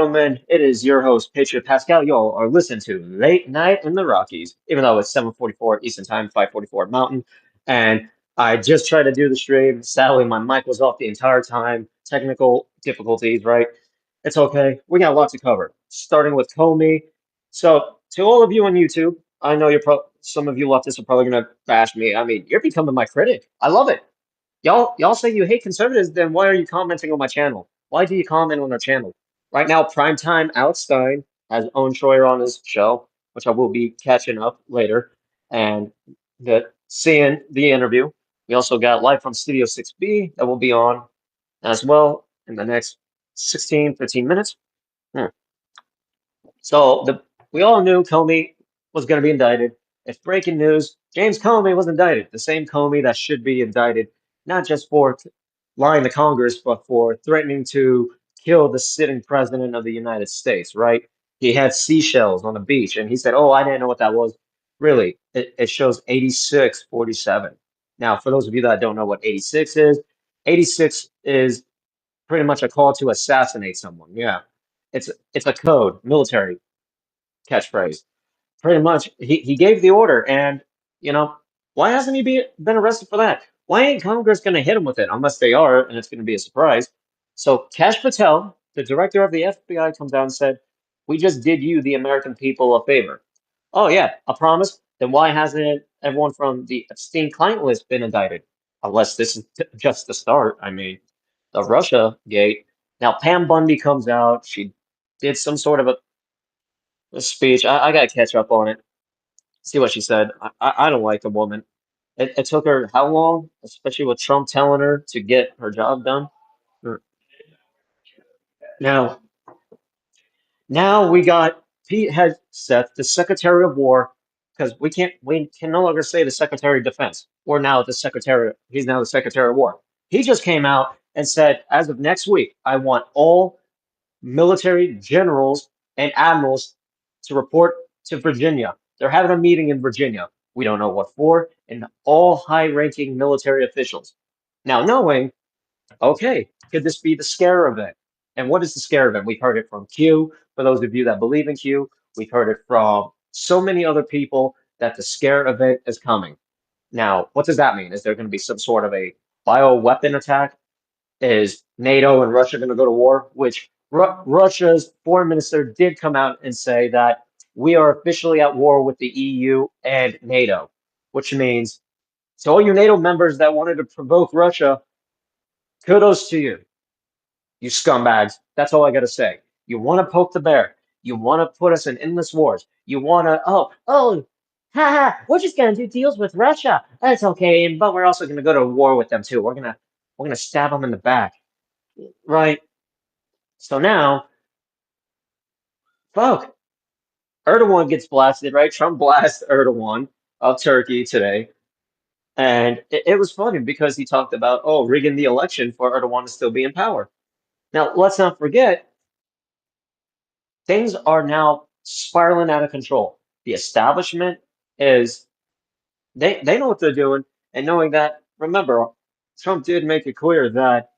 gentlemen, it is your host, Patriot Pascal. Y'all are listening to Late Night in the Rockies, even though it's 7:44 Eastern Time, 5:44 Mountain. And I just tried to do the stream. Sadly, my mic was off the entire time. Technical difficulties, right? It's okay. We got a lot to cover, starting with Comey. So, to all of you on YouTube, I know some of you leftists are probably going to bash me. I mean, you're becoming my critic. I love it. Y'all say you hate conservatives, then why are you commenting on my channel? Why do you comment on our channel? Right now, Primetime Outstein has Owen Schroyer on his show, which I will be catching up later, and seeing the interview. We also got Live from Studio 6B that will be on as well in the next 16, 15 minutes. Hmm. So we all knew Comey was going to be indicted. It's breaking news. James Comey was indicted. The same Comey that should be indicted, not just for lying to Congress, but for threatening to kill the sitting president of the United States, right? He had seashells on the beach and he said, "Oh, I didn't know what that was." Really, it shows 86-47. Now, for those of you that don't know what 86 is pretty much a call to assassinate someone. Yeah. It's a code, military catchphrase. Pretty much, he gave the order, and you know why hasn't he been arrested for that? Why ain't Congress going to hit him with it unless they are, and it's going to be a surprise? So Kash Patel, the director of the FBI, comes out and said, "We just did you, the American people, a favor." Oh yeah, a promise. Then why hasn't everyone from the Epstein client list been indicted? Unless this is just the start. I mean, the Russia gate. Now Pam Bundy comes out. She did some sort of a speech. I got to catch up on it, see what she said. I don't like the woman. It took her how long, especially with Trump telling her to get her job done? Mm. Now, now we got Pete Hegseth, the Secretary of War, because we can no longer say the Secretary of Defense. Or now he's now the Secretary of War. He just came out and said, as of next week, I want all military generals and admirals to report to Virginia. They're having a meeting in Virginia. We don't know what for, and all high ranking military officials. Now, knowing, okay, could this be the scare event? And what is the scare event? We've heard it from Q, for those of you that believe in Q. We've heard it from so many other people that the scare event is coming. Now, what does that mean? Is there going to be some sort of a bioweapon attack? Is NATO and Russia going to go to war? Which Russia's foreign minister did come out and say that we are officially at war with the EU and NATO, which means to all you NATO members that wanted to provoke Russia, kudos to you, you scumbags. That's all I got to say. You want to poke the bear. You want to put us in endless wars. You want to, we're just going to do deals with Russia. That's okay, but we're also going to go to war with them too. We're gonna stab them in the back, right? So now, fuck, Erdogan gets blasted, right? Trump blasts Erdogan of Turkey today. And it was funny because he talked about, oh, rigging the election for Erdogan to still be in power. Now, let's not forget, things are now spiraling out of control. The establishment is, they know what they're doing. And knowing that, remember, Trump did make it clear that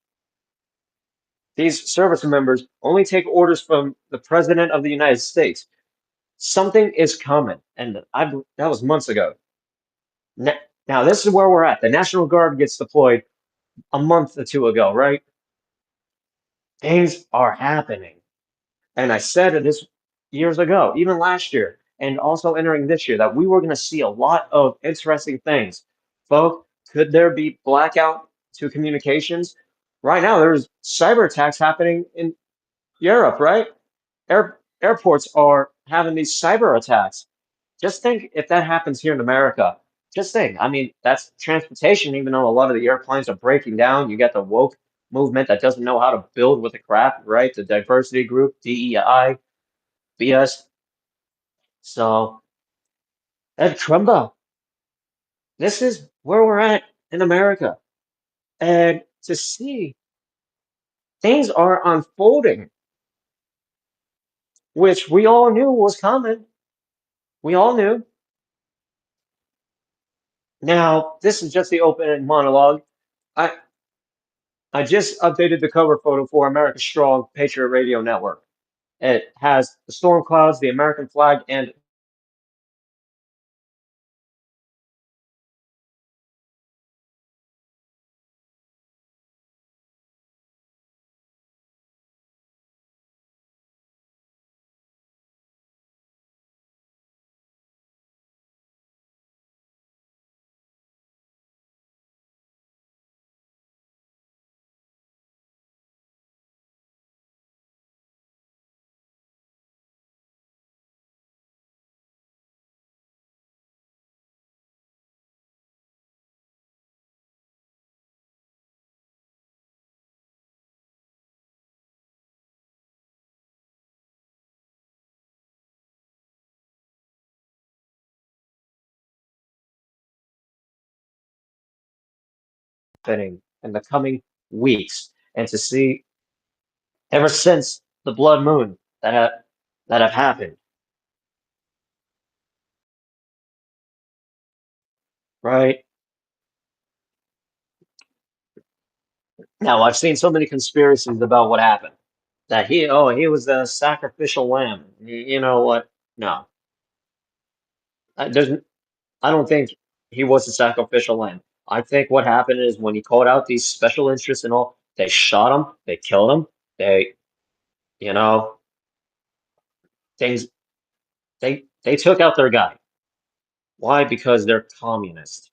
these service members only take orders from the President of the United States. Something is coming, and that was months ago. Now this is where we're at. The National Guard gets deployed a month or two ago, right? Things are happening, and I said this years ago, even last year, and also entering this year, that we were going to see a lot of interesting things. Folks, could there be blackout to communications? Right now, there's cyber attacks happening in Europe, right? Airports are having these cyber attacks. Just think if that happens here in America. Just think. I mean, that's transportation, even though a lot of the airplanes are breaking down. You got the woke movement that doesn't know how to build with the crap, right? The diversity group, DEI, BS. So, Ed Trumbo, this is where we're at in America. And to see things are unfolding, which we all knew was coming. We all knew. Now, this is just the opening monologue. I I just updated the cover photo for America's Strong Patriot Radio Network. It has the storm clouds, the American flag, and happening in the coming weeks, and to see ever since the blood moon that have happened, right? Now, I've seen so many conspiracies about what happened. That he was a sacrificial lamb. You know what? No, there's I don't think he was a sacrificial lamb. I think what happened is when he called out these special interests and all, they shot him, they killed him, they, you know, things, they took out their guy. Why? Because they're communist.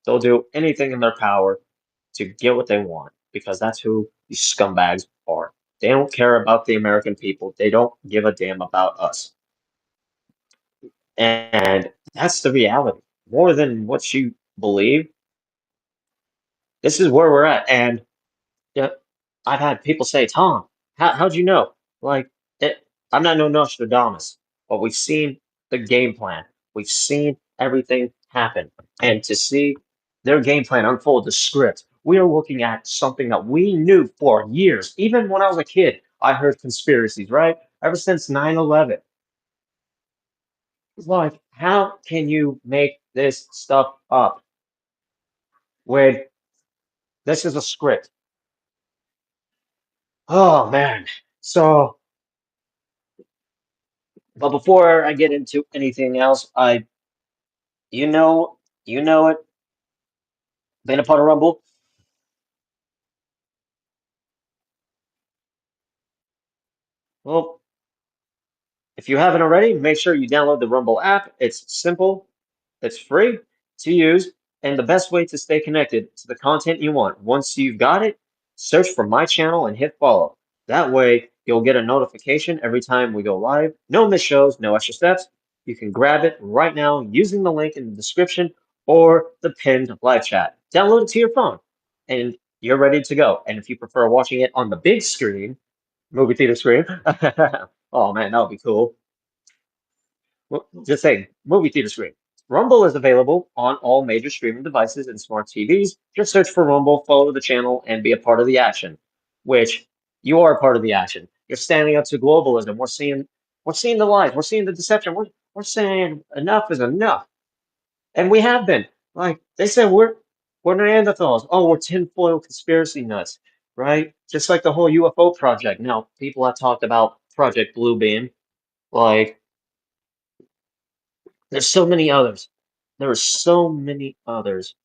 They'll do anything in their power to get what they want because that's who these scumbags are. They don't care about the American people. They don't give a damn about us. And that's the reality. More than what you believe, this is where we're at. And yeah, I've had people say, Tom, how'd you know? Like, I'm not no Nostradamus, but we've seen the game plan. We've seen everything happen. And to see their game plan unfold, the script, we are looking at something that we knew for years. Even when I was a kid, I heard conspiracies, right? Ever since 9/11. It's like, how can you make this stuff up when this is a script? Oh, man. So, but before I get into anything else, you know, you know it, been a part of Rumble. Well, if you haven't already, make sure you download the Rumble app. It's simple, it's free to use, and the best way to stay connected to the content you want. Once you've got it, search for my channel and hit follow. That way, you'll get a notification every time we go live. No missed shows, no extra steps. You can grab it right now using the link in the description or the pinned live chat. Download it to your phone, and you're ready to go. And if you prefer watching it on the big screen, movie theater screen, oh man, that would be cool. Well, just saying, movie theater screen. Rumble is available on all major streaming devices and smart TVs. Just search for Rumble, follow the channel, and be a part of the action. Which you are a part of the action. You're standing up to globalism. We're seeing the lies. We're seeing the deception. We're saying enough is enough, and we have been. Like they said, we're Neanderthals. Oh, we're tinfoil conspiracy nuts, right? Just like the whole UFO project. Now, people have talked about Project Bluebeam. Like there's so many others. There are so many others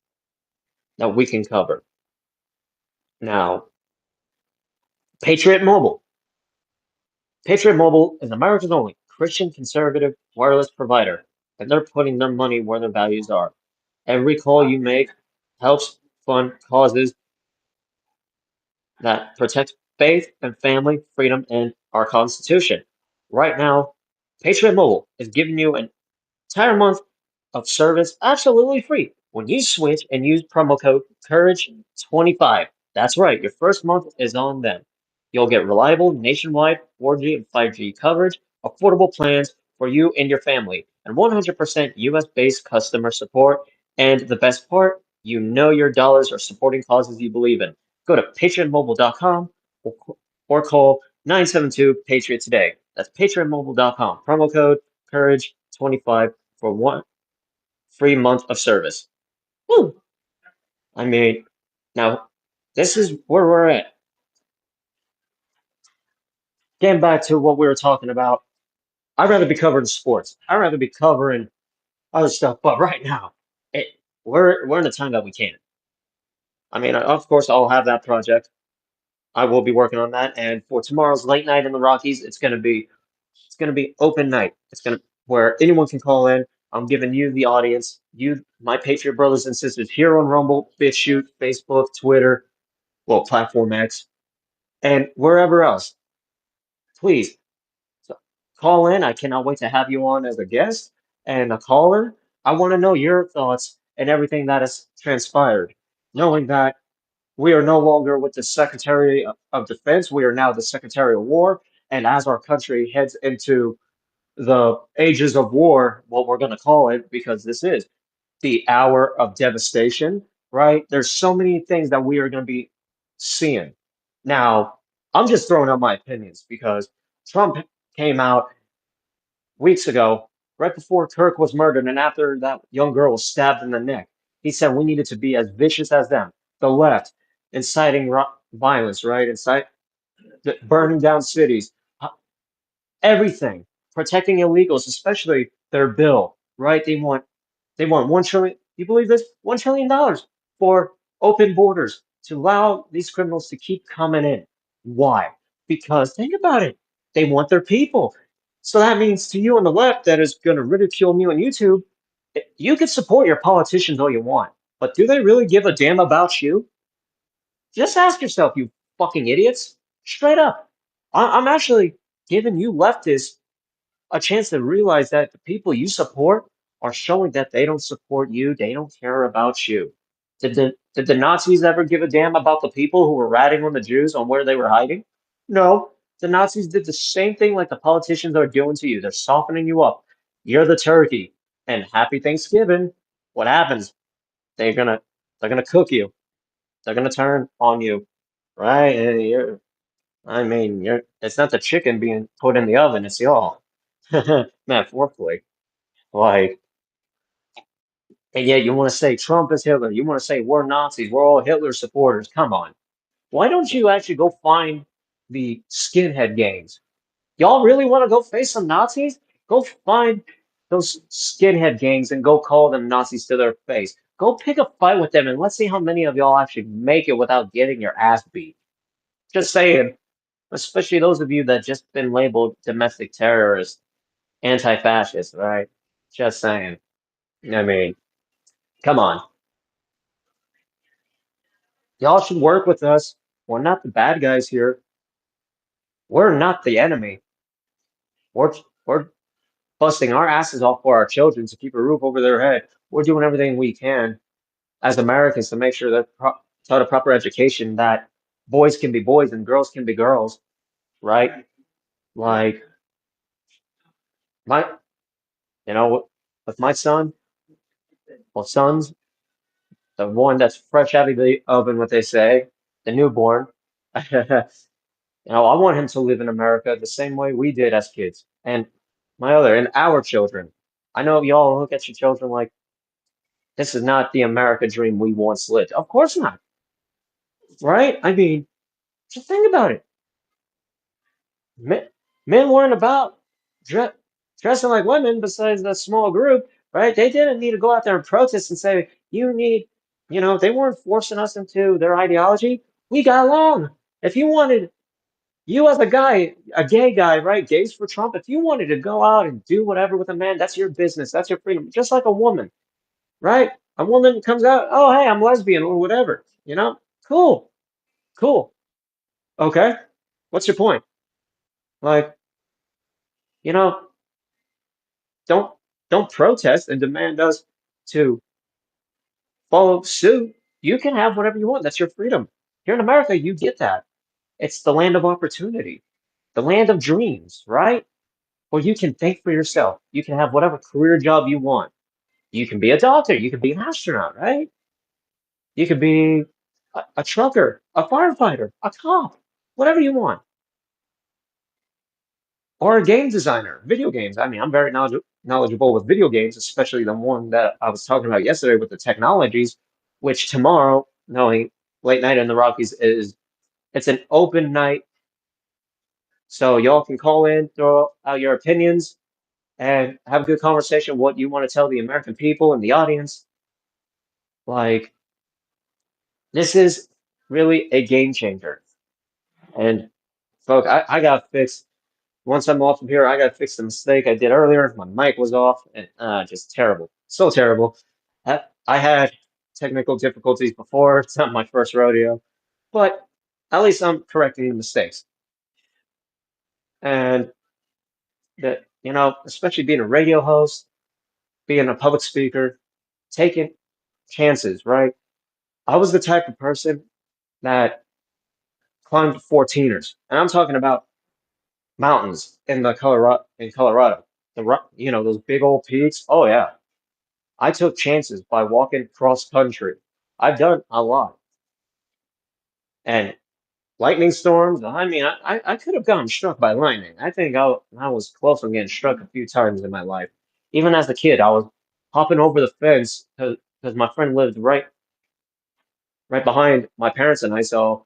that we can cover. Now, Patriot Mobile. Patriot Mobile is America's only Christian conservative wireless provider, and they're putting their money where their values are. Every call you make helps fund causes that protect faith and family, freedom, and our Constitution. Right now, Patriot Mobile is giving you an entire month of service absolutely free when you switch and use promo code Courage25. That's right, your first month is on them. You'll get reliable nationwide 4G and 5G coverage, affordable plans for you and your family, and 100% US based customer support. And the best part, you know your dollars are supporting causes you believe in. Go to patreonmobile.com or call 972 Patriot today. That's patreonmobile.com. Promo code Courage25 for one free month of service. Woo! I mean, now this is where we're at. getting back to what we were talking about, I'd rather be covering sports. I'd rather be covering other stuff. But right now, it, we're in a time that we can't. I mean, of course, I'll have that project. I will be working on that. And for tomorrow's late night in the Rockies, it's gonna be open night. It's gonna where anyone can call in. I'm giving you the audience, you, my Patriot brothers and sisters here on Rumble, BitChute, Facebook, Twitter, well, Platform X, and wherever else. Please so call in. I cannot wait to have you on as a guest and a caller. I want to know your thoughts and everything that has transpired, knowing that we are no longer with the Secretary of Defense. We are now the Secretary of War. And as our country heads into the ages of war, what we're going to call it, because this is the hour of devastation, right? There's so many things that we are going to be seeing. Now, I'm just throwing out my opinions because Trump came out weeks ago, right before Kirk was murdered and after that young girl was stabbed in the neck. He said we needed to be as vicious as them, the left, inciting violence, right? Burning down cities, everything, protecting illegals, especially their bill, right? They want 1 trillion. You believe this? $1 trillion for open borders to allow these criminals to keep coming in. Why? Because think about it. They want their people. So that means to you on the left that is going to ridicule me on YouTube, you can support your politicians all you want, but do they really give a damn about you? Just ask yourself, you fucking idiots. Straight up. I'm actually giving you leftists a chance to realize that the people you support are showing that they don't support you, they don't care about you. Did the Nazis ever give a damn about the people who were ratting on the Jews on where they were hiding? No. The Nazis did the same thing like the politicians are doing to you. They're softening you up. You're the turkey. And happy Thanksgiving. What happens? They're gonna they're gonna cook you. They're gonna turn on you. Right? And it's not the chicken being put in the oven, it's y'all. Metaphorically. Like, and yet you want to say Trump is Hitler. You want to say we're Nazis. We're all Hitler supporters. Come on. Why don't you actually go find the skinhead gangs? Y'all really want to go face some Nazis? Go find those skinhead gangs and go call them Nazis to their face. Go pick a fight with them and let's see how many of y'all actually make it without getting your ass beat. Just saying, especially those of you that just been labeled domestic terrorists, anti-fascist, right? Just saying. I mean, come on. Y'all should work with us. We're not the bad guys here. We're not the enemy. We're busting our asses off for our children to keep a roof over their head. We're doing everything we can as Americans to make sure they're taught a proper education that boys can be boys and girls can be girls, right? Like my, you know, with my son, well, sons, the one that's fresh out of the oven, what they say, the newborn. I want him to live in America the same way we did as kids. And our children. I know y'all look at your children like this is not the America dream we once lived. Of course not, right? I mean, just think about it. Men, men weren't about dre- dressing like women besides that small group, right? They didn't need to go out there and protest and say, they weren't forcing us into their ideology. We got along. If you wanted You as a guy, a gay guy, right? Gays for Trump. If you wanted to go out and do whatever with a man, that's your business. That's your freedom. Just like a woman, right? A woman comes out, oh, hey, I'm lesbian or whatever. Cool, cool. Okay. What's your point? Like, you know, don't don't protest and demand us to follow suit. You can have whatever you want. That's your freedom. Here in America, you get that. It's the land of opportunity, the land of dreams, right? Where you can think for yourself. You can have whatever career job you want. You can be a doctor. You can be an astronaut, right? You could be a trucker, a firefighter, a cop, whatever you want. Or a game designer, video games. I mean, I'm very knowledgeable with video games, especially the one that I was talking about yesterday with the technologies, which tomorrow, knowing late night in the Rockies it's an open night So y'all can call in, throw out your opinions, and have a good conversation. What you want to tell the American people and the audience. Like, this is really a game changer. And, folks, I got fixed. Once I'm off of here, I got to fix the mistake I did earlier. My mic was off, and just terrible. So terrible. I had technical difficulties before. It's not my first rodeo, but at least I'm correcting the mistakes. And that, especially being a radio host, being a public speaker, taking chances, right? I was the type of person that climbed 14ers, and I'm talking about mountains in the Colorado, in Colorado. Those big old peaks. Oh yeah, I took chances by walking cross country. I've done a lot, and lightning storms. I mean, I could have gotten struck by lightning. I think I was close on getting struck a few times in my life. Even as a kid, I was hopping over the fence because my friend lived right behind my parents and I. So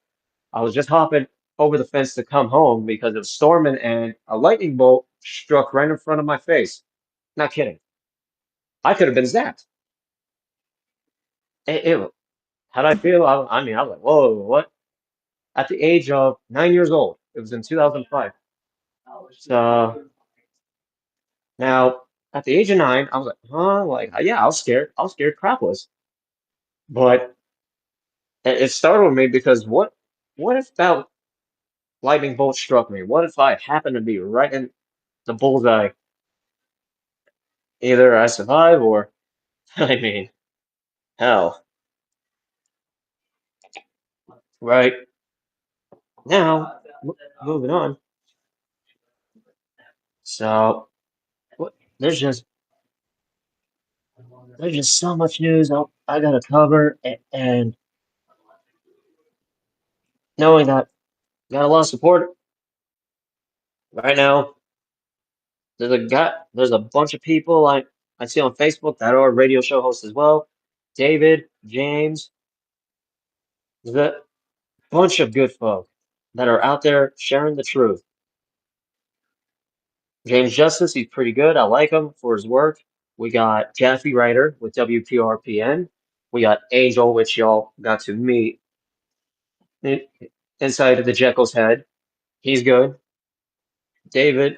I was just hopping over the fence to come home because it was storming and a lightning bolt struck right in front of my face. Not kidding. I could have been zapped. How'd I feel? I mean, I was like, whoa, what? At the age of 9 years old, it was in 2005. So now, at the age of 9, I was like, huh? Like, yeah, I was scared. I was scared crapless. But it startled me because what if that lightning bolt struck me? What if I happened to be right in the bullseye? Either I survive or, I mean, hell. Right now, moving on. So, what, there's just there's just so much news I gotta cover, and knowing that got a lot of support right now. There's a bunch of people I see on Facebook that are radio show hosts as well. David, James, there's a bunch of good folk that are out there sharing the truth. James Justice, he's pretty good. I like him for his work. We got Jaffe Ryder with WPRPN. We got Angel, which y'all got to meet inside of the Jekyll's head. He's good. David,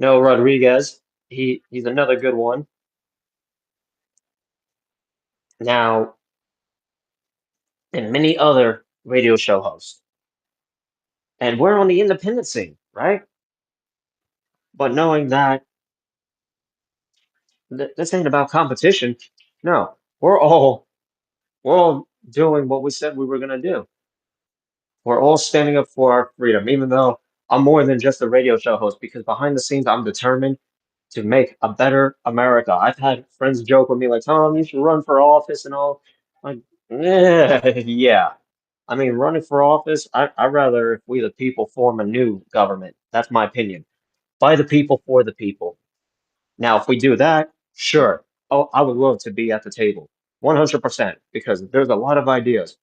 No Rodriguez. He's another good one. Now, and many other radio show hosts. And we're on the independent scene, right? But knowing that this ain't about competition, no, we're all doing what we said we were gonna do. We're all standing up for our freedom, even though I'm more than just a radio show host, because behind the scenes, I'm determined to make a better America. I've had friends joke with me like, Tom, you should run for office and all. Like, yeah. I mean, running for office, I'd rather if we the people form a new government. That's my opinion. By the people, for the people. Now, if we do that, sure. Oh, I would love to be at the table. 100%, because there's a lot of ideas.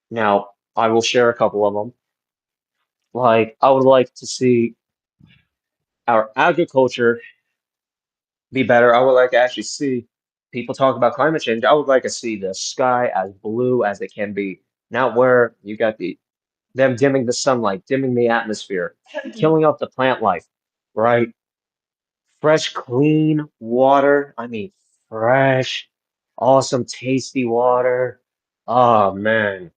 Now, I will share a couple of them. Like, I would like to see our agriculture be better. I would like to actually see people talk about climate change. I would like to see the sky as blue as it can be, not where you got them dimming the sunlight, dimming the atmosphere, killing off the plant life, right? Fresh, clean water. I mean, fresh, awesome, tasty water. Oh man.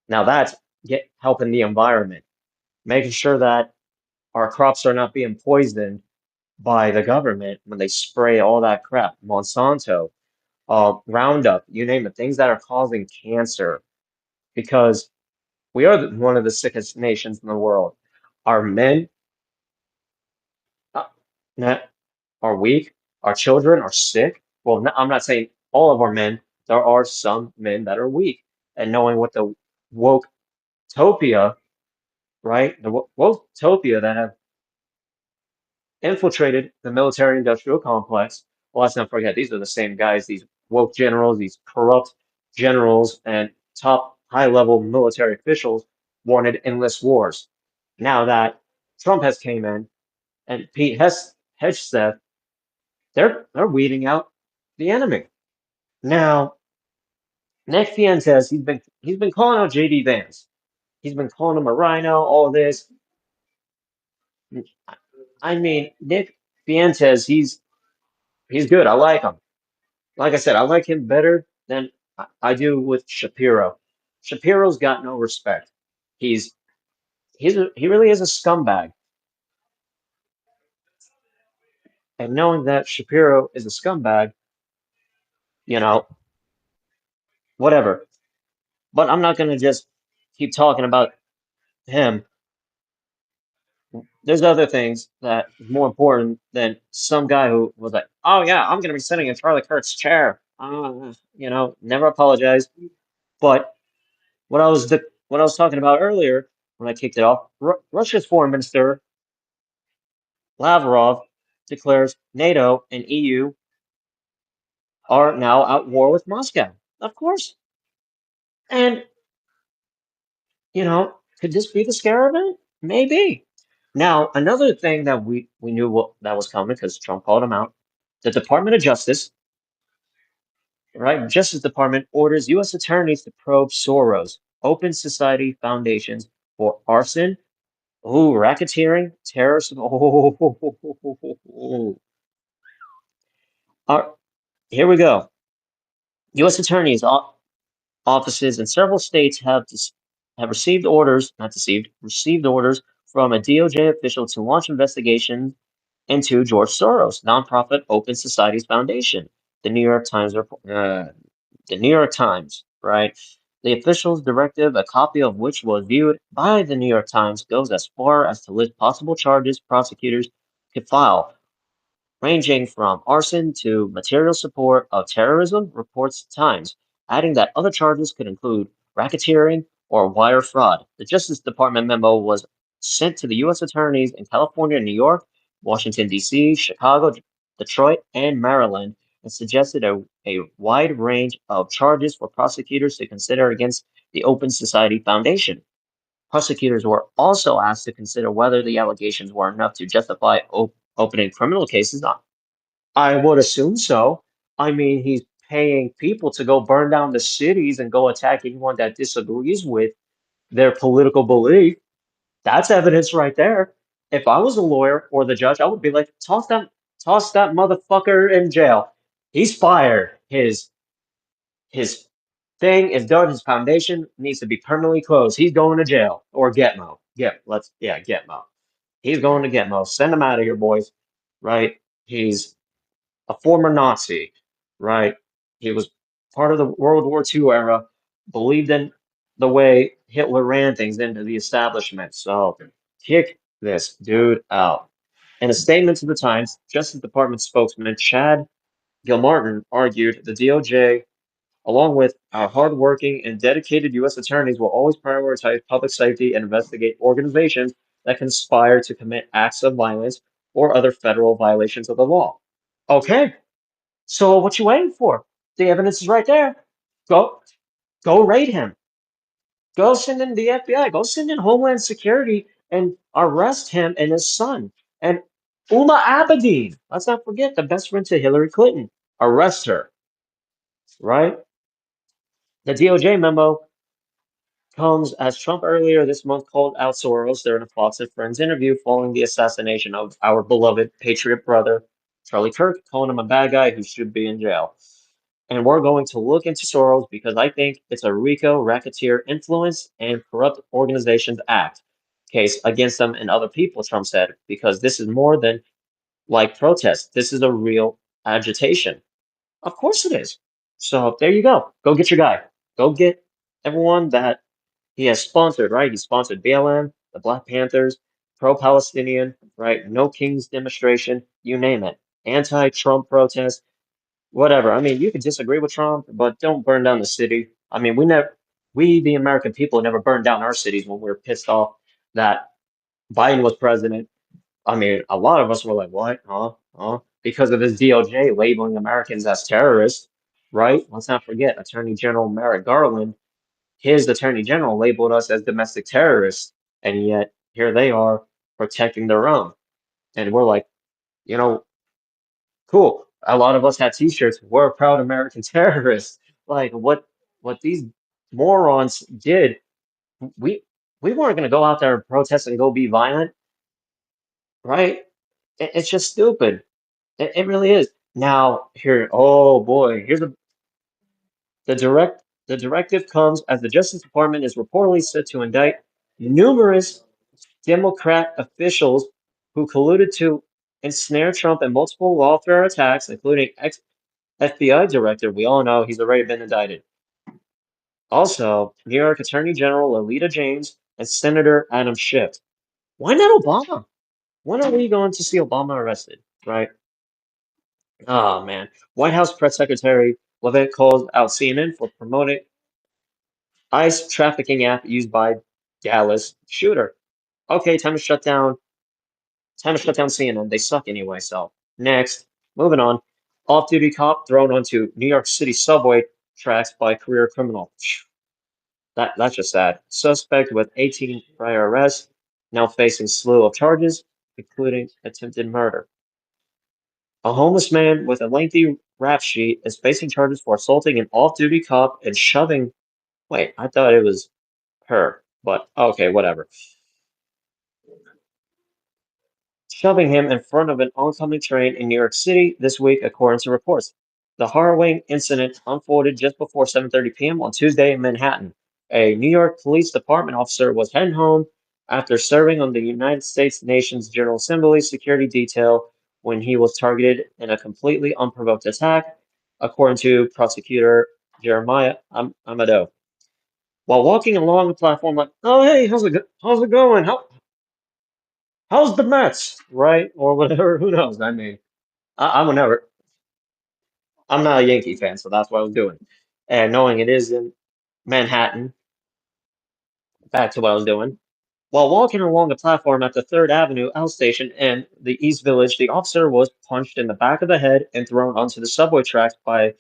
Now that's get helping the environment, making sure that our crops are not being poisoned by the government when they spray all that crap, Monsanto, Roundup, you name it, things that are causing cancer, because we are one of the sickest nations in the world. Our men uh, that are weak, our children are sick. Well, I'm not saying all of our men. There are some men that are weak, and knowing what the woke topia, right? The woke topia that have infiltrated the military industrial complex. Well, let's not forget, these are the same guys, these woke generals, these corrupt generals, and top high level military officials wanted endless wars. Now that Trump has came in and Pete Hegseth, they're weeding out the enemy. Now, Nick Fuentes, he's been calling out JD Vance. He's been calling him a rhino, all this. I mean, Nick Fuentes, he's good. I like him. Like I said, I like him better than I do with Shapiro. Shapiro's got no respect. He's he really is a scumbag. And knowing that Shapiro is a scumbag, you know, whatever. But I'm not gonna just keep talking about him. There's other things that are more important than some guy who was like, "Oh yeah, I'm gonna be sitting in Charlie Kirk's chair." Never apologize. But what I was talking about earlier when I kicked it off, Russia's foreign minister Lavrov declares NATO and EU are now at war with Moscow. Of course. And, could this be the scare of it? Maybe. Now, another thing that we knew that was coming because Trump called him out, the Department of Justice, right? Justice Department orders U.S. attorneys to probe Soros, Open Society Foundations for arson, racketeering, terrorism. Uh, Here we go. U.S. attorneys offices in several states have received orders, not deceived, received orders from a DOJ official to launch investigations into George Soros' nonprofit Open Societies Foundation. The New York Times the New York Times, right? The official's directive, a copy of which was viewed by the New York Times, goes as far as to list possible charges prosecutors could file ranging from arson to material support of terrorism, reports Times, adding that other charges could include racketeering or wire fraud. The Justice Department memo was sent to the U.S. attorneys in California, New York, Washington, D.C., Chicago, Detroit, and Maryland, and suggested a wide range of charges for prosecutors to consider against the Open Society Foundation. Prosecutors were also asked to consider whether the allegations were enough to justify opening criminal cases. I would assume so. I mean, he's paying people to go burn down the cities and go attack anyone that disagrees with their political belief. That's evidence right there. If I was a lawyer or the judge, I would be like, toss that motherfucker in jail. He's fired. His thing is done. His foundation needs to be permanently closed. He's going to jail or Gitmo. Gitmo. He's going to Gitmo. Send him out of here, boys. Right? He's a former Nazi, right? He was part of the World War II era, believed in the way Hitler ran things into the establishment. So kick this dude out. In a statement to the Times, Justice Department spokesman Chad Gilmartin argued the DOJ, along with our hardworking and dedicated U.S. attorneys, will always prioritize public safety and investigate organizations that conspire to commit acts of violence or other federal violations of the law. Okay, so what you waiting for? The evidence is right there. Go, go raid him. Go send in the FBI. Go send in Homeland Security and arrest him and his son. And Uma Abedin. Let's not forget the best friend to Hillary Clinton. Arrest her. Right? The DOJ memo comes as Trump earlier this month called out Soros during a Fox and Friends interview following the assassination of our beloved Patriot brother, Charlie Kirk, calling him a bad guy who should be in jail. And we're going to look into Soros because I think it's a RICO Racketeer Influence and Corrupt Organizations Act case against them and other people, Trump said, because this is more than like protest. This is a real agitation. Of course it is. So there you go. Go get your guy. Go get everyone that he has sponsored, right? He sponsored BLM, the Black Panthers, pro-Palestinian, right? No King's demonstration, you name it. Anti-Trump protest, whatever. I mean, you can disagree with Trump, but don't burn down the city. I mean, we, the American people, never burned down our cities when we were pissed off that Biden was president. I mean, a lot of us were like, what? Huh? Huh? Because of his DOJ labeling Americans as terrorists, right? Let's not forget Attorney General Merrick Garland, his Attorney General labeled us as domestic terrorists, and yet here they are protecting their own. And we're like, you know, cool. A lot of us had t-shirts. We're proud American terrorists. Like what these morons did, we we weren't gonna go out there and protest and go be violent, right? It's just stupid. It really is. Now here, oh boy, here's the direct the directive comes as the Justice Department is reportedly set to indict numerous Democrat officials who colluded to ensnare Trump in multiple lawfare attacks, including FBI director. We all know he's already been indicted. Also, New York Attorney General Lolita James and Senator Adam Schiff. Why not Obama? When are we going to see Obama arrested? Right? Oh man. White House Press Secretary Levitt called out CNN for promoting ICE trafficking app used by Dallas shooter. Okay, time to shut down CNN. They suck anyway, so next. Moving on. Off-duty cop thrown onto New York City subway tracks by career criminal. That's just sad. Suspect with 18 prior arrests, now facing slew of charges, including attempted murder. A homeless man with a lengthy rap sheet is facing charges for assaulting an off-duty cop and shoving. Wait, I thought it was her, but okay, whatever. Shoving him in front of an oncoming train in New York City this week, according to reports. The harrowing incident unfolded just before 7:30 p.m. on Tuesday in Manhattan. A New York Police Department officer was heading home after serving on the United States Nation's General Assembly security detail when he was targeted in a completely unprovoked attack, according to prosecutor Jeremiah Amado. While walking along the platform, like, oh hey, how's it going? How's the Mets, right? Or whatever. Who knows? I mean, I'm never. I'm not a Yankee fan, so that's what I was doing. And knowing it is in Manhattan, back to what I was doing. While walking along the platform at the Third Avenue outstation in the East Village, the officer was punched in the back of the head and thrown onto the subway tracks by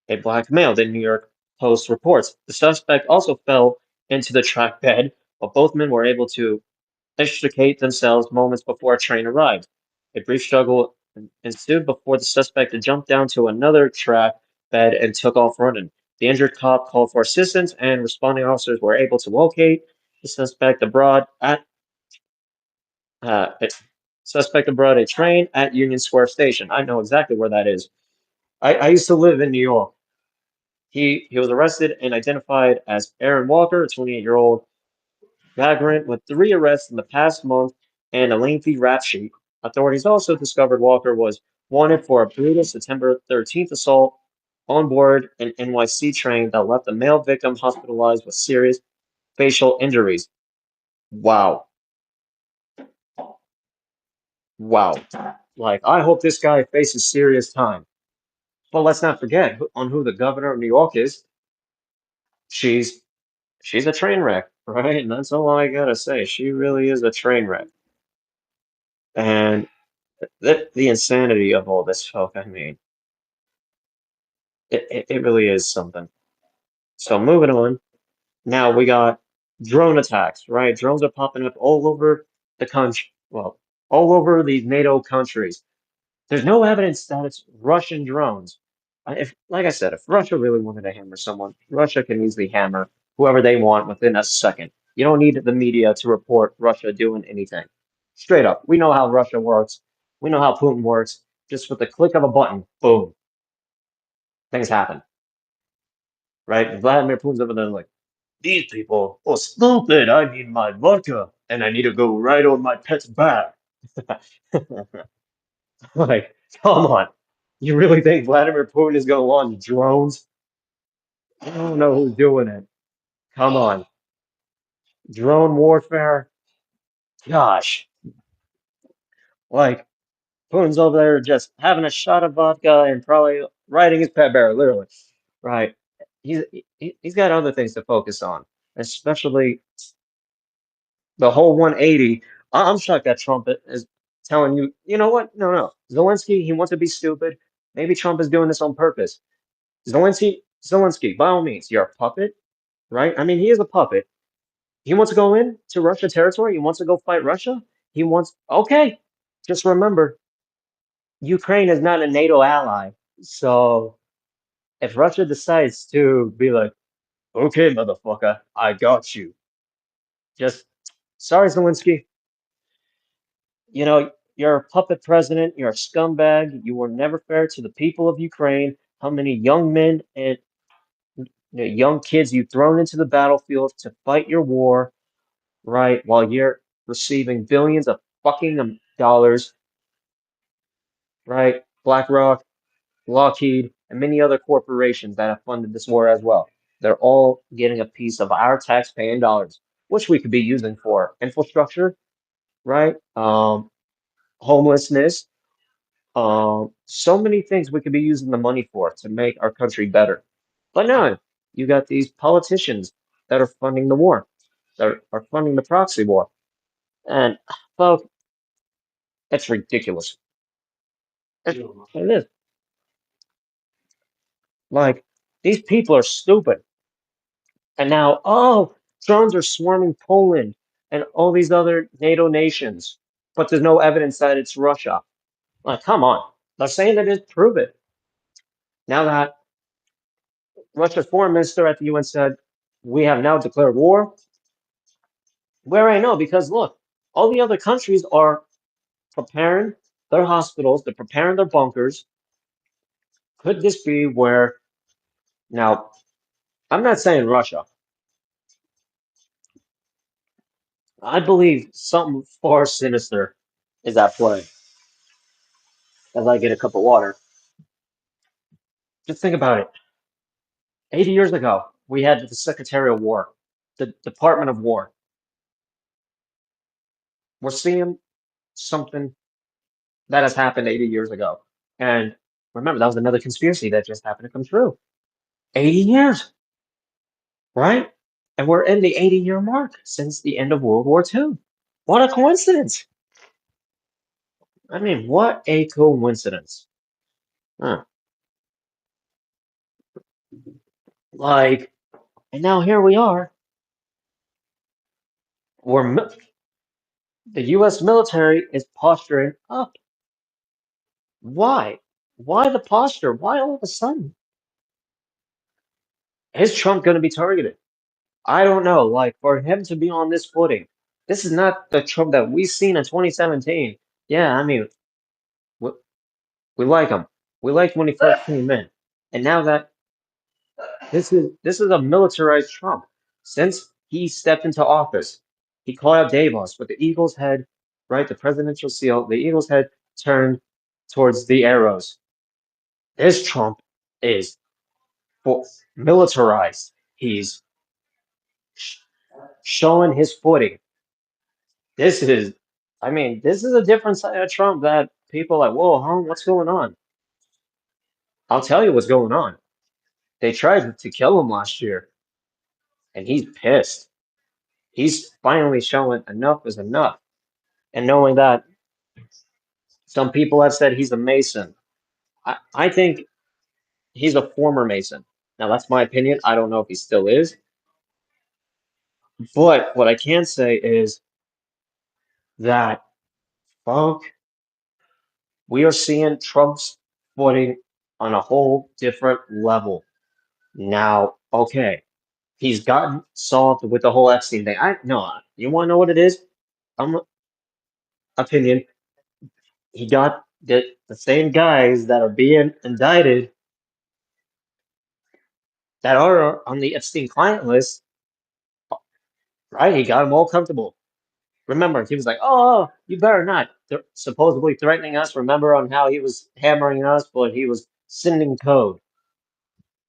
a black male, the New York Post reports. The suspect also fell into the track bed, but both men were able to extricate themselves moments before a train arrived. A brief struggle ensued before the suspect jumped down to another track bed and took off running. The injured cop called for assistance, and responding officers were able to locate the uh, suspect abroad a train at Union Square Station. I know exactly where that is. I used to live in New York. He was arrested and identified as Aaron Walker, a 28-year-old vagrant with 3 arrests in the past month and a lengthy rap sheet. Authorities also discovered Walker was wanted for a brutal September 13th assault on board an NYC train that left a male victim hospitalized with serious facial injuries. Wow. Wow. Like, I hope this guy faces serious time. But let's not forget on who the governor of New York is. She's she's a train wreck, right? And that's all I gotta say. She really is a train wreck. And the insanity of all this folk, I mean, it really is something. So moving on, now we got drone attacks, right? Drones are popping up all over the country, well, all over these NATO countries. There's no evidence that it's Russian drones. If, like I said, if Russia really wanted to hammer someone, Russia can easily hammer whoever they want within a second. You don't need the media to report Russia doing anything. Straight up, we know how Russia works. We know how Putin works. Just with the click of a button, boom, things happen, right? Vladimir Putin's over there like, these people are stupid. I need my vodka and I need to go right on my pet's back. Like, come on. You really think Vladimir Putin is going to launch drones? I don't know who's doing it. Come on. Drone warfare? Gosh. Like, Putin's over there just having a shot of vodka and probably riding his pet bear, literally. Right. He's got other things to focus on, especially the whole 180. I'm shocked that Trump is telling you, you know what? No, no. Zelensky, he wants to be stupid. Maybe Trump is doing this on purpose. Zelensky, by all means, you're a puppet, right? I mean, he is a puppet, He wants to go in to Russia territory. He wants to go fight Russia. He wants, okay, just remember, Ukraine is not a NATO ally. So if Russia decides to be like, okay, motherfucker, I got you. Just, sorry, Zelensky. You're a puppet president. You're a scumbag. You were never fair to the people of Ukraine. How many young men and young kids you've thrown into the battlefield to fight your war, right? While you're receiving billions of fucking dollars, right? BlackRock, Lockheed, and many other corporations that have funded this war as well. They're all getting a piece of our tax-paying dollars, which we could be using for infrastructure, right? Homelessness, so many things we could be using the money for to make our country better. But no, you got these politicians that are funding the war, that are funding the proxy war. And, well, it's ridiculous. It is. Like, these people are stupid. And now, oh, drones are swarming Poland and all these other NATO nations. But there's no evidence that it's Russia. Like, come on. They're saying that it, prove it. Now that Russia's foreign minister at the UN said, we have now declared war, where I know, because look, all the other countries are preparing their hospitals, they're preparing their bunkers. Could this be where, now, I'm not saying Russia. I believe something far sinister is at play. As I get a cup of water, just think about it. 80 years ago, we had the Secretary of War, the Department of War. We're seeing something that has happened 80 years ago. And remember, that was another conspiracy that just happened to come true. 80 years, right? And we're in the 80-year mark since the end of World War II. What a coincidence. I mean, what a coincidence. Huh. Like, and now here we are. We're the U.S. military is posturing up. Why? Why the posture? Why all of a sudden? Is Trump going to be targeted? I don't know. Like, for him to be on this footing, this is not the Trump that we've seen in 2017. Yeah, I mean, we, we like him. We liked when he first came in. And now that this is a militarized Trump. Since he stepped into office, he called out Davos with the eagle's head, right? The presidential seal, the eagle's head turned towards the arrows. This Trump is militarized. He's sh- showing his footing. This is, I mean, this is a different side of Trump that people are like, whoa, huh? What's going on? I'll tell you what's going on. They tried to kill him last year, and he's pissed. He's finally showing enough is enough. And knowing that some people have said he's a Mason, I think he's a former Mason. Now, that's my opinion. I don't know if he still is. But what I can say is that, fuck, we are seeing Trump's footing on a whole different level. Now, okay, he's gotten solved with the whole Epstein thing. I no, you want to know what it is? I'm opinion. He got the same guys that are being indicted that are on the Epstein client list, right? He got them all comfortable. Remember, he was like, "Oh, you better not." Supposedly threatening us. Remember on how he was hammering us, but he was sending code,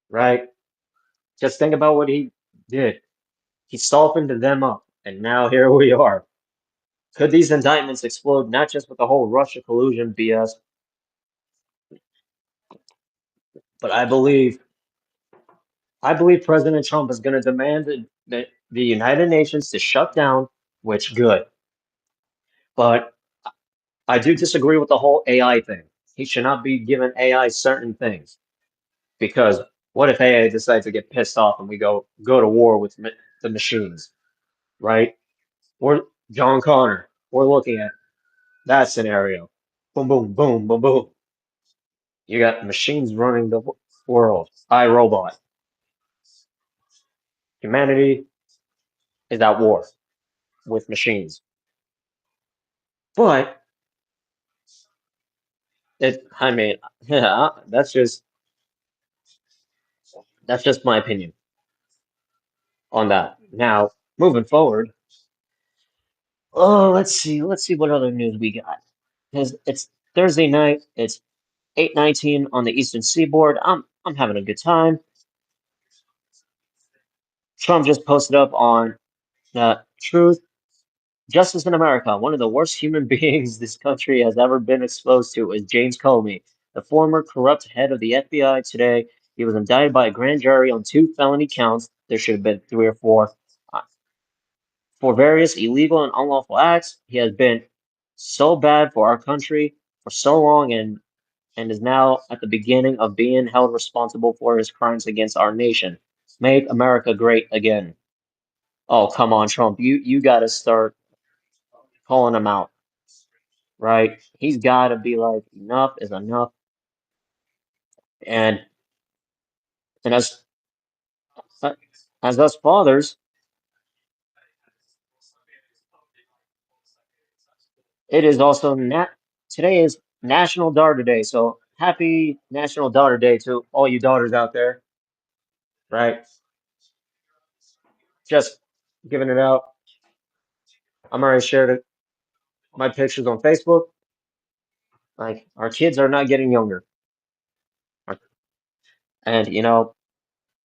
right? Just think about what he did. He softened them up, and now here we are. Could these indictments explode not just with the whole Russia collusion BS, but I believe President Trump is going to demand the United Nations to shut down, which good. But I do disagree with the whole AI thing. He should not be giving AI certain things because what if AI decides to get pissed off and we go to war with the machines? right? Or John Connor. We're looking at that scenario. Boom, boom, boom, boom, boom. You got machines running the world. I, Robot. Humanity is at war with machines. But I mean, yeah, that's just my opinion on that. Now, moving forward, oh, let's see what other news we got. Because it's Thursday night, it's 8:19 on the Eastern Seaboard. I'm having a good time. Trump just posted up on Truth, Justice in America. One of the worst human beings this country has ever been exposed to is James Comey, the former corrupt head of the FBI. Today, he was indicted by a grand jury on two felony counts. There should have been three or four. Uh, For various illegal and unlawful acts. He has been so bad for our country for so long and is now at the beginning of being held responsible for his crimes against our nation. Make America great again. Oh, come on, Trump. You got to start calling him out, right? He's got to be like, enough is enough. And and uh, as us fathers, it is also today is National Daughter Day. So happy National Daughter Day to all you daughters out there, right? Just giving it out. I'm already shared my pictures on Facebook. Like our kids are not getting younger, and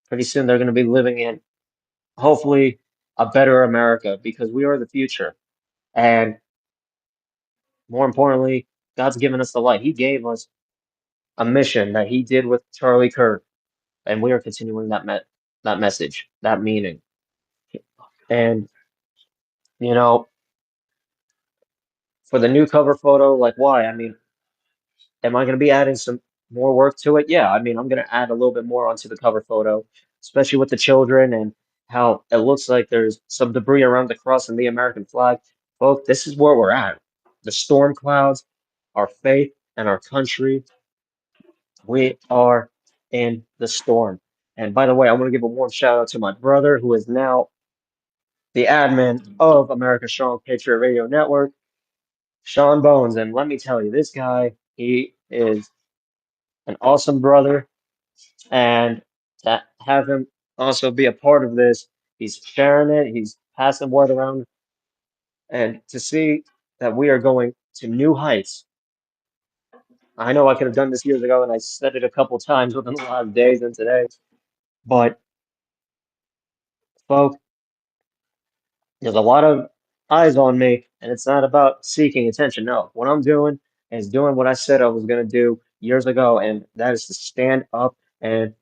pretty soon they're going to be living in hopefully a better America because we are the future. And more importantly, God's given us the light. He gave us a mission that He did with Charlie Kirk, and we are continuing that message, that meaning. And you know, for the new cover photo, like why? I mean, am I going to be adding some more work to it? Yeah, I mean, I'm going to add a little bit more onto the cover photo, especially with the children and how it looks like there's some debris around the cross and the American flag. Folks, this is where we're at. The storm clouds, our faith, and our country. We are in the storm. And by the way, I want to give a warm shout out to my brother, who is now the admin of America's Strong Patriot Radio Network, Sean Bones. And let me tell you, this guy, he is an awesome brother, and to have him also be a part of this, he's sharing it, he's passing word around, and to see that we are going to new heights. I know I could have done this years ago, and I said it a couple times within the last days and today, but folks, there's a lot of eyes on me, and it's not about seeking attention. No, what I'm doing is doing what I said I was going to do years ago, and that is to stand up and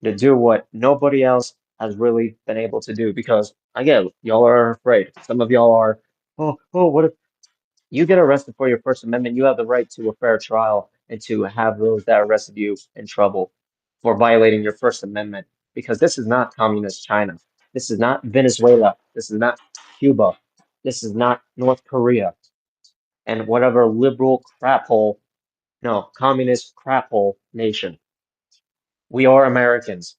to do what nobody else has really been able to do because I get it, y'all are afraid. Some of y'all are, oh, what if you get arrested for your First Amendment? You have the right to a fair trial and to have those that arrested you in trouble for violating your First Amendment because this is not communist China. This is not Venezuela. This is not Cuba. This is not North Korea and whatever liberal crap hole, no, communist crap hole nation. We are Americans.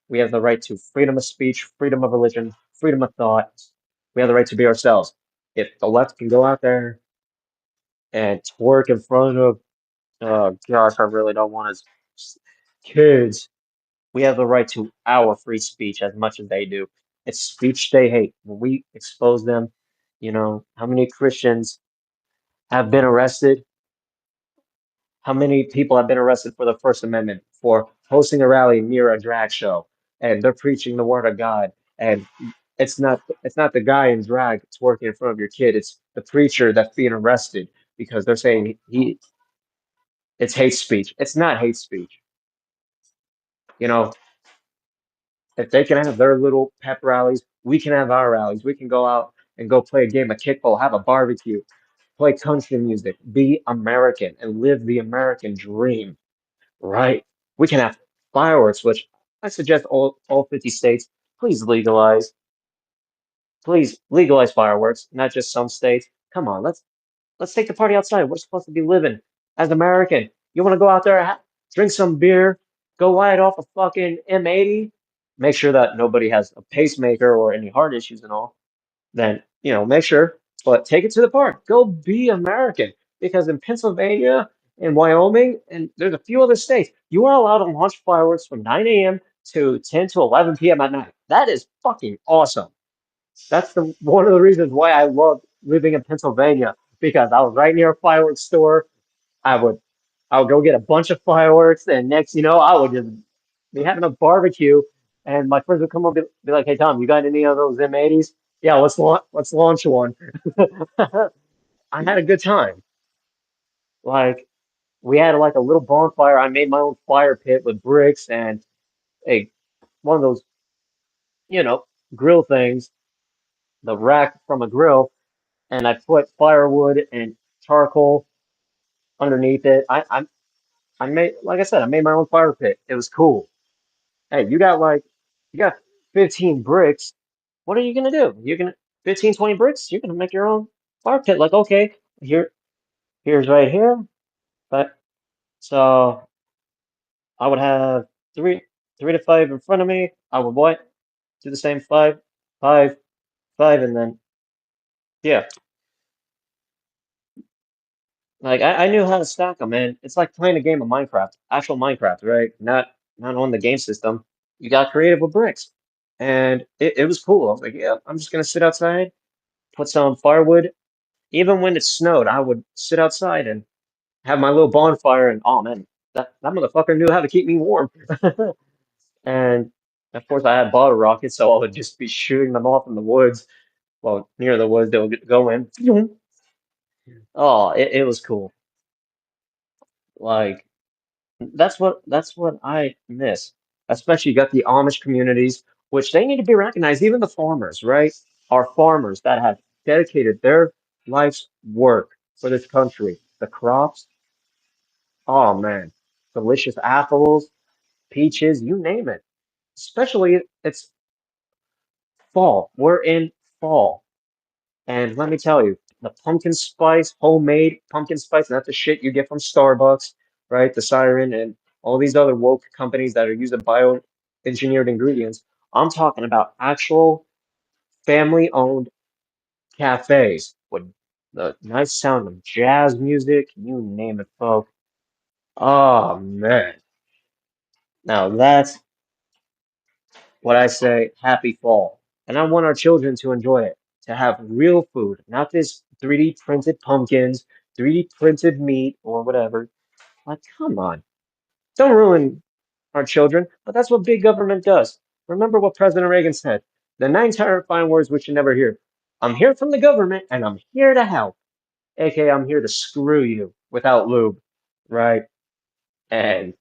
We have the right to freedom of speech, freedom of religion, freedom of thought. We have the right to be ourselves. If the left can go out there and twerk in front of, gosh, I really don't want to, kids, we have the right to our free speech as much as they do. It's speech they hate. When we expose them, how many Christians have been arrested? How many people have been arrested for the First Amendment for hosting a rally near a drag show and they're preaching the word of God and it's not the guy in drag that's working in front of your kid, it's the preacher that's being arrested because they're saying it's hate speech. It's not hate speech. You know, if they can have their little pep rallies, we can have our rallies. We can go out and go play a game of kickball, have a barbecue, play country music, be American and live the American dream. Right. We can have fireworks, which I suggest all 50 states please legalize. Please legalize fireworks, not just some states. Come on, let's take the party outside. We're supposed to be living as American. You want to go out there, drink some beer, go light off a fucking M80, make sure that nobody has a pacemaker or any heart issues and all. Then, make sure, but take it to the park. Go be American. Because in Pennsylvania and Wyoming, and there's a few other states, you are allowed to launch fireworks from 9 a.m. to 10 to 11 p.m. at night. That is fucking awesome. That's the one of the reasons why I love living in Pennsylvania because I was right near a fireworks store. I would I would go get a bunch of fireworks, and next I would just be having a barbecue, and my friends would come up and be like, "Hey Tom, you got any of those M80s? Yeah, let's launch one." I had a good time. Like we had like a little bonfire. I made my own fire pit with bricks and a one of those you know grill things, the rack from a grill, and I put firewood and charcoal underneath it. I made, like I said, I made my own fire pit. It was cool. Hey, you got 15 bricks. What are you gonna do? You're gonna 15, 20 bricks? You're gonna make your own fire pit. Like, okay, here's right here. But so I would have three, 3 to 5 in front of me. I would what? Do the same five, five, and then yeah. Like I knew how to stack them, man. It's like playing a game of Minecraft, actual Minecraft, right? Not on the game system. You got creative with bricks, and it was cool. I was like, yeah, I'm just gonna sit outside, put some firewood. Even when it snowed, I would sit outside and have my little bonfire, and oh man, that motherfucker knew how to keep me warm. And of course, I had bottle rockets, so I would just be shooting them off in the woods. Well, near the woods, they would go in. Oh, it was cool. Like. That's what I miss. Especially you got the Amish communities, which they need to be recognized. Even the farmers, right? Our farmers that have dedicated their life's work for this country. The crops, oh man, delicious apples, peaches, you name it. Especially it's fall. We're in fall. And let me tell you, the pumpkin spice, homemade pumpkin spice, not the shit you get from Starbucks, right? The Siren and all these other woke companies that are using bioengineered ingredients. I'm talking about actual family-owned cafes with the nice sound of jazz music, you name it, folks. Oh man. Now that's what I say, happy fall. And I want our children to enjoy it, to have real food, not this 3D printed pumpkins, 3D printed meat, or whatever. Like, come on. Don't ruin our children, but that's what big government does. Remember what President Reagan said, the 9 terrifying words we should never hear. I'm here from the government, and I'm here to help. AKA, I'm here to screw you without lube, right? And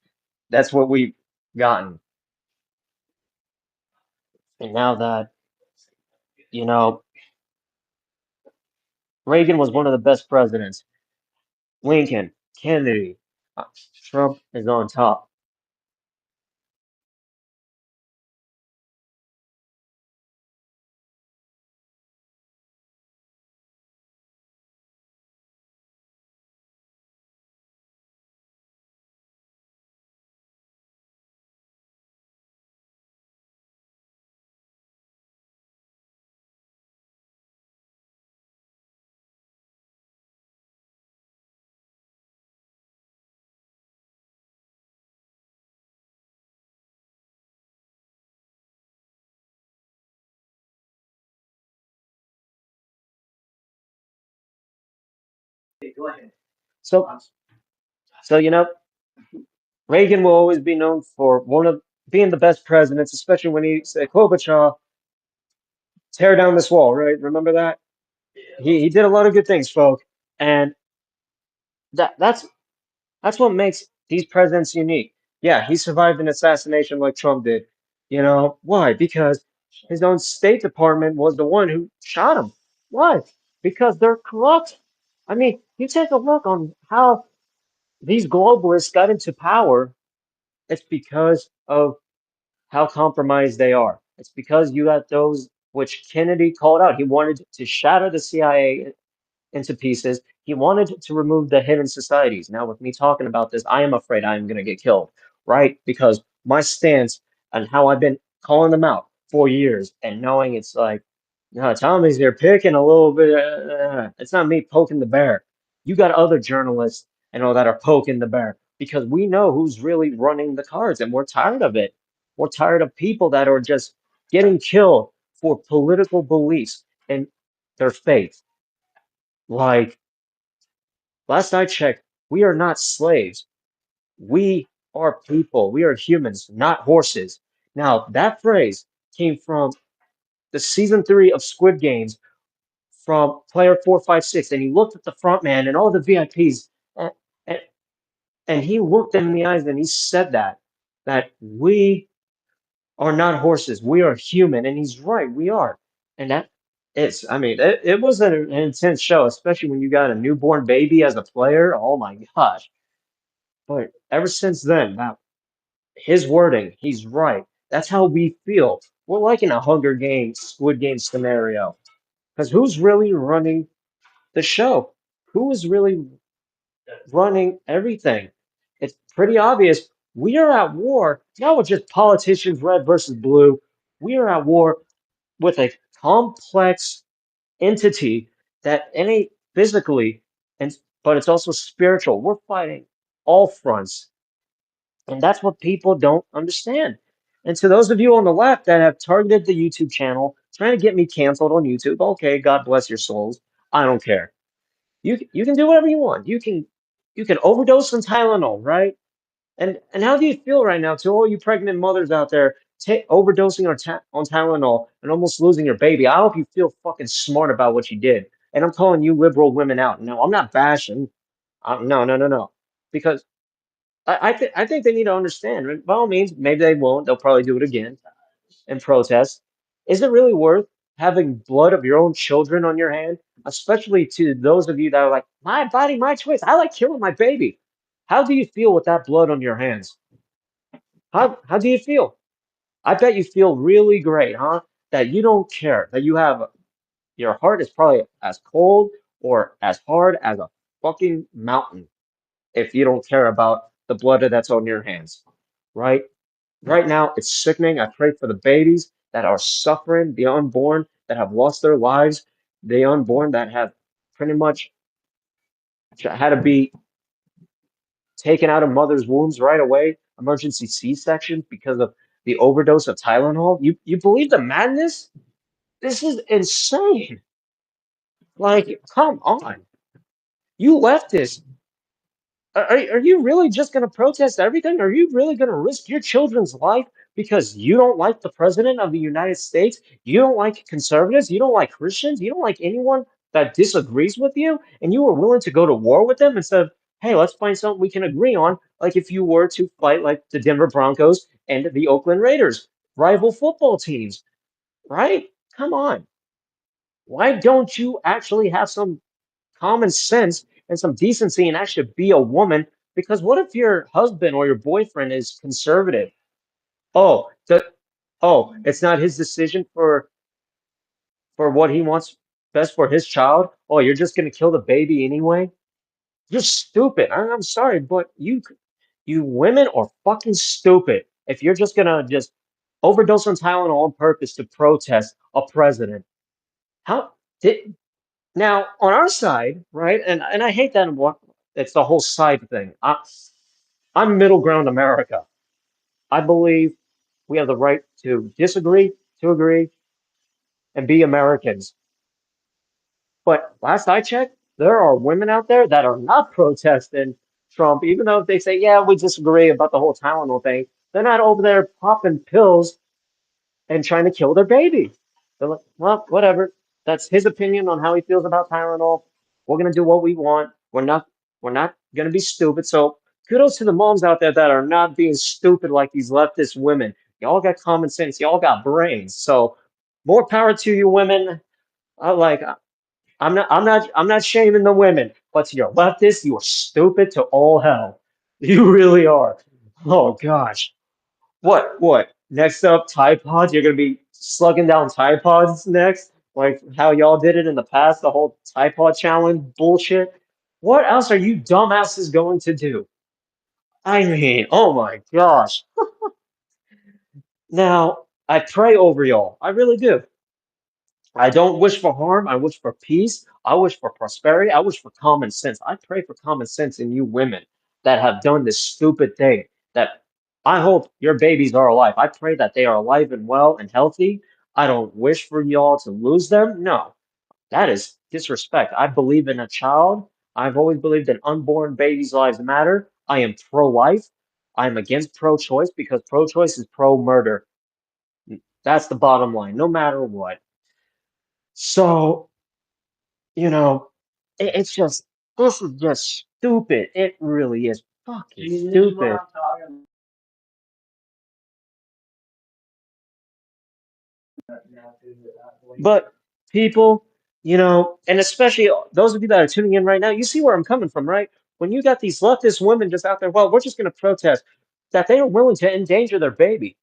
that's what we've gotten. And now that, you know, Reagan was one of the best presidents. Lincoln, Kennedy, uh, Trump is on top. So, so Reagan will always be known for one of being the best presidents, especially when he said, Gorbachev, tear down this wall, right? Remember that? He did a lot of good things, folk. And that's what makes these presidents unique. Yeah, he survived an assassination like Trump did. Why? Because his own State Department was the one who shot him. Why? Because they're corrupt. I mean, you take a look on how these globalists got into power. It's because of how compromised they are. It's because you got those which Kennedy called out. He wanted to shatter the CIA into pieces. He wanted to remove the hidden societies. Now, with me talking about this, I am afraid I am going to get killed, right? Because my stance and how I've been calling them out for years and knowing it's like, no, Tommy's here picking a little bit. It's not me poking the bear. You got other journalists and all that are poking the bear because we know who's really running the cards and we're tired of it. We're tired of people that are just getting killed for political beliefs and their faith. Like, last I checked, we are not slaves. We are people. We are humans, not horses. Now, that phrase came from the season 3 of Squid Games from player 456. And he looked at the front man and all the VIPs, and, and, and he looked them in the eyes and he said that we are not horses. We are human. And he's right. We are. And I mean, it was an intense show, especially when you got a newborn baby as a player. Oh my gosh. But ever since then, now his wording, he's right. That's how we feel. We're like in a Hunger Games, Squid Game scenario. Because who's really running the show? Who is really running everything? It's pretty obvious. We are at war, not with just politicians, red versus blue. We are at war with a complex entity that ain't physically, and but it's also spiritual. We're fighting all fronts. And that's what people don't understand. And to those of you on the left that have targeted the YouTube channel, trying to get me canceled on YouTube, okay, God bless your souls. I don't care. You can do whatever you want. You can overdose on Tylenol, right? And how do you feel right now to all you pregnant mothers out there overdosing on Tylenol and almost losing your baby? I hope you feel fucking smart about what you did. And I'm calling you liberal women out. No, I'm not bashing. No, no, no, no. Because I think they need to understand. By all means, maybe they won't. They'll probably do it again and protest. Is it really worth having blood of your own children on your hand? Especially to those of you that are like, my body, my choice. I like killing my baby. How do you feel with that blood on your hands? How do you feel? I bet you feel really great, huh? That you don't care. That you have your heart is probably as cold or as hard as a fucking mountain if you don't care about the blood that's on your hands, right? Right now, it's sickening. I pray for the babies that are suffering, the unborn that have lost their lives, the unborn that have pretty much had to be taken out of mother's wombs right away, emergency C-sections because of the overdose of Tylenol. You believe the madness? This is insane. Like, come on. You leftists, are you really just going to protest everything? Are you really going to risk your children's life because you don't like the president of the United States? You don't like conservatives? You don't like Christians? You don't like anyone that disagrees with you? And you were willing to go to war with them instead of, hey, let's find something we can agree on, like if you were to fight like the Denver Broncos and the Oakland Raiders, rival football teams, right? Come on. Why don't you actually have some common sense and some decency and actually be a woman? Because what if your husband or your boyfriend is conservative? Oh, it's not his decision for what he wants best for his child. Oh, you're just gonna kill the baby anyway? You're stupid. I'm sorry, but you women are fucking stupid. If you're just gonna just overdose on Tylenol on purpose to protest a president, how did now on our side, right? And I hate that it's the whole side thing. I'm middle ground America. I believe we have the right to disagree, to agree, and be Americans. But last I checked, there are women out there that are not protesting Trump, even though they say, yeah, we disagree about the whole Tylenol thing. They're not over there popping pills and trying to kill their baby. They're like, well, whatever. That's his opinion on how he feels about Tylenol. We're gonna do what we want. We're not gonna be stupid. So kudos to the moms out there that are not being stupid like these leftist women. Y'all got common sense. Y'all got brains. So more power to you, women. I like. I'm not shaming the women, but to your leftists, you are stupid to all hell. You really are. Oh gosh. What? Next up, Tide Pods. You're gonna be slugging down Tide Pods next, like how y'all did it in the past, the whole Tide Pod challenge bullshit. What else are you dumbasses going to do? I mean, oh my gosh. Now, I pray over y'all. I really do. I don't wish for harm. I wish for peace. I wish for prosperity. I wish for common sense. I pray for common sense in you women that have done this stupid thing. That I hope your babies are alive. I pray that they are alive and well and healthy. I don't wish for y'all to lose them. No, that is disrespect. I believe in a child. I've always believed that unborn babies' lives matter. I am pro-life. I am against pro-choice because pro-choice is pro-murder. That's the bottom line, no matter what. So, you know, it's just, this is just stupid. It really is fucking stupid. But people, and especially those of you that are tuning in right now, you see where I'm coming from, right? When you got these leftist women just out there, well, we're just going to protest that they are willing to endanger their baby.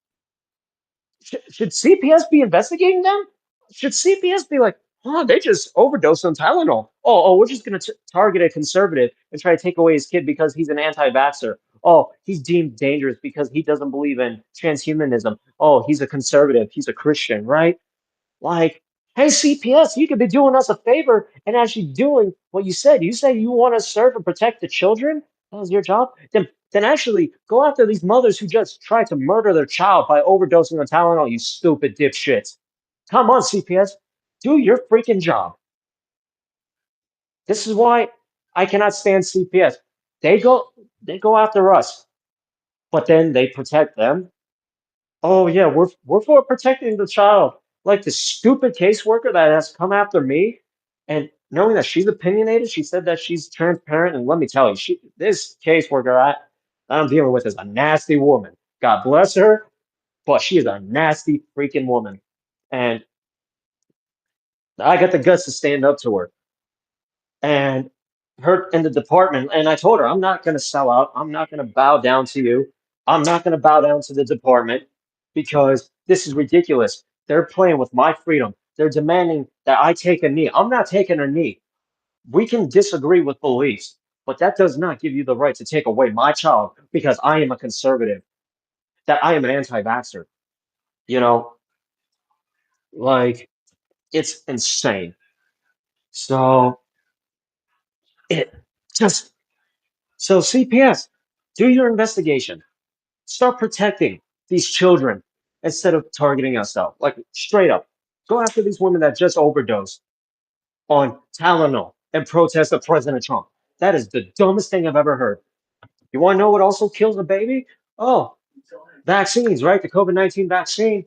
Should CPS be investigating them? Should CPS be like, oh, they just overdosed on Tylenol. We're just going to target a conservative and try to take away his kid because he's an anti-vaxxer. Oh, he's deemed dangerous because he doesn't believe in transhumanism. Oh, he's a conservative. He's a Christian, right? Like, hey, CPS, you could be doing us a favor and actually doing what you said. You say you want to serve and protect the children. That was your job. Then actually go after these mothers who just tried to murder their child by overdosing on Tylenol, you stupid dipshits. Come on, CPS. Do your freaking job. This is why I cannot stand CPS. They go they go after us, but then they protect them. Oh yeah, we're for protecting the child. Like the stupid caseworker that has come after me, and knowing that she's opinionated, she said that she's transparent, and let me tell you, this caseworker that I'm dealing with is a nasty woman. God bless her, but she is a nasty freaking woman, and I got the guts to stand up to her. And her in the department, and I told her, I'm not going to sell out. I'm not going to bow down to you. I'm not going to bow down to the department because this is ridiculous. They're playing with my freedom. They're demanding that I take a knee. I'm not taking a knee. We can disagree with beliefs, but that does not give you the right to take away my child because I am a conservative, that I am an anti-vaxxer. You know, like it's insane. So it just so CPS, do your investigation. Start protecting these children instead of targeting us out. Like straight up, go after these women that just overdosed on Tylenol and protest of President Trump. That is the dumbest thing I've ever heard. You want to know what also kills a baby? Oh, vaccines, right? The COVID-19 vaccine.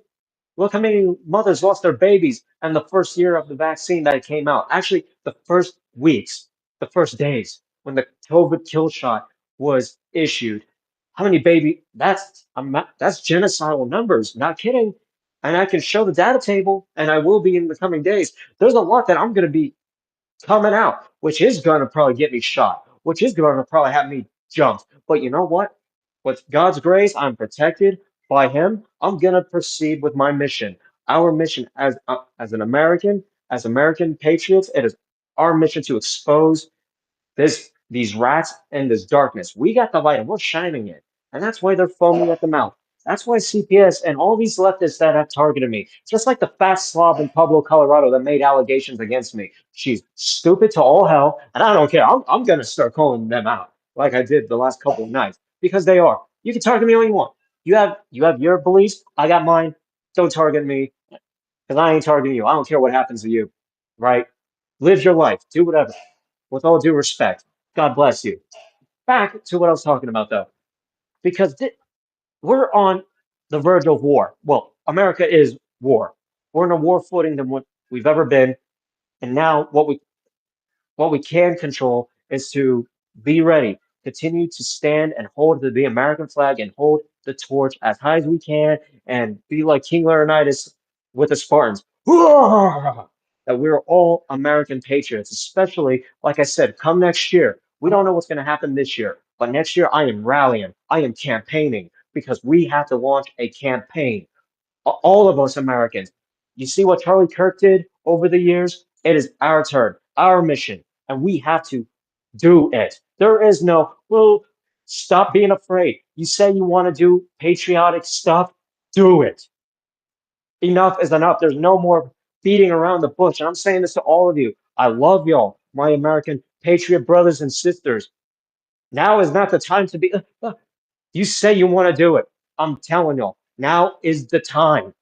Look how many mothers lost their babies in the first year of the vaccine that it came out. Actually, the first weeks, the first days when the COVID kill shot was issued. How many baby? That's genocidal numbers. Not kidding. And I can show the data table, and I will be in the coming days. There's a lot that I'm going to be coming out, which is going to probably get me shot, which is going to probably have me jumped. But you know what? With God's grace, I'm protected by Him. I'm going to proceed with my mission. Our mission as an American, as American patriots, it is our mission to expose these rats and this darkness. We got the light and we're shining it. And that's why they're foaming at the mouth. That's why CPS and all these leftists that have targeted me, just like the fat slob in Pueblo, Colorado that made allegations against me. She's stupid to all hell, and I don't care. I'm going to start calling them out like I did the last couple of nights because they are. You can target me all you want. You have your beliefs. I got mine. Don't target me because I ain't targeting you. I don't care what happens to you, right? Live your life. Do whatever. With all due respect. God bless you. Back to what I was talking about, though, because we're on the verge of war. Well, America is war. We're in a war footing than what we've ever been. And now what we can control is to be ready, continue to stand and hold the American flag and hold the torch as high as we can and be like King Leonidas with the Spartans. That we're all American patriots, especially, like I said, come next year. We don't know what's going to happen this year, but next year I am rallying, I am campaigning because we have to launch a campaign. All of us Americans. You see what Charlie Kirk did over the years? It is our turn, our mission, and we have to do it. There is no, well, stop being afraid. You say you want to do patriotic stuff, do it. Enough is enough. There's no more beating around the bush. And I'm saying this to all of you. I love y'all, my American patriot brothers and sisters. Now is not the time to be. You say you want to do it. I'm telling y'all, now is the time.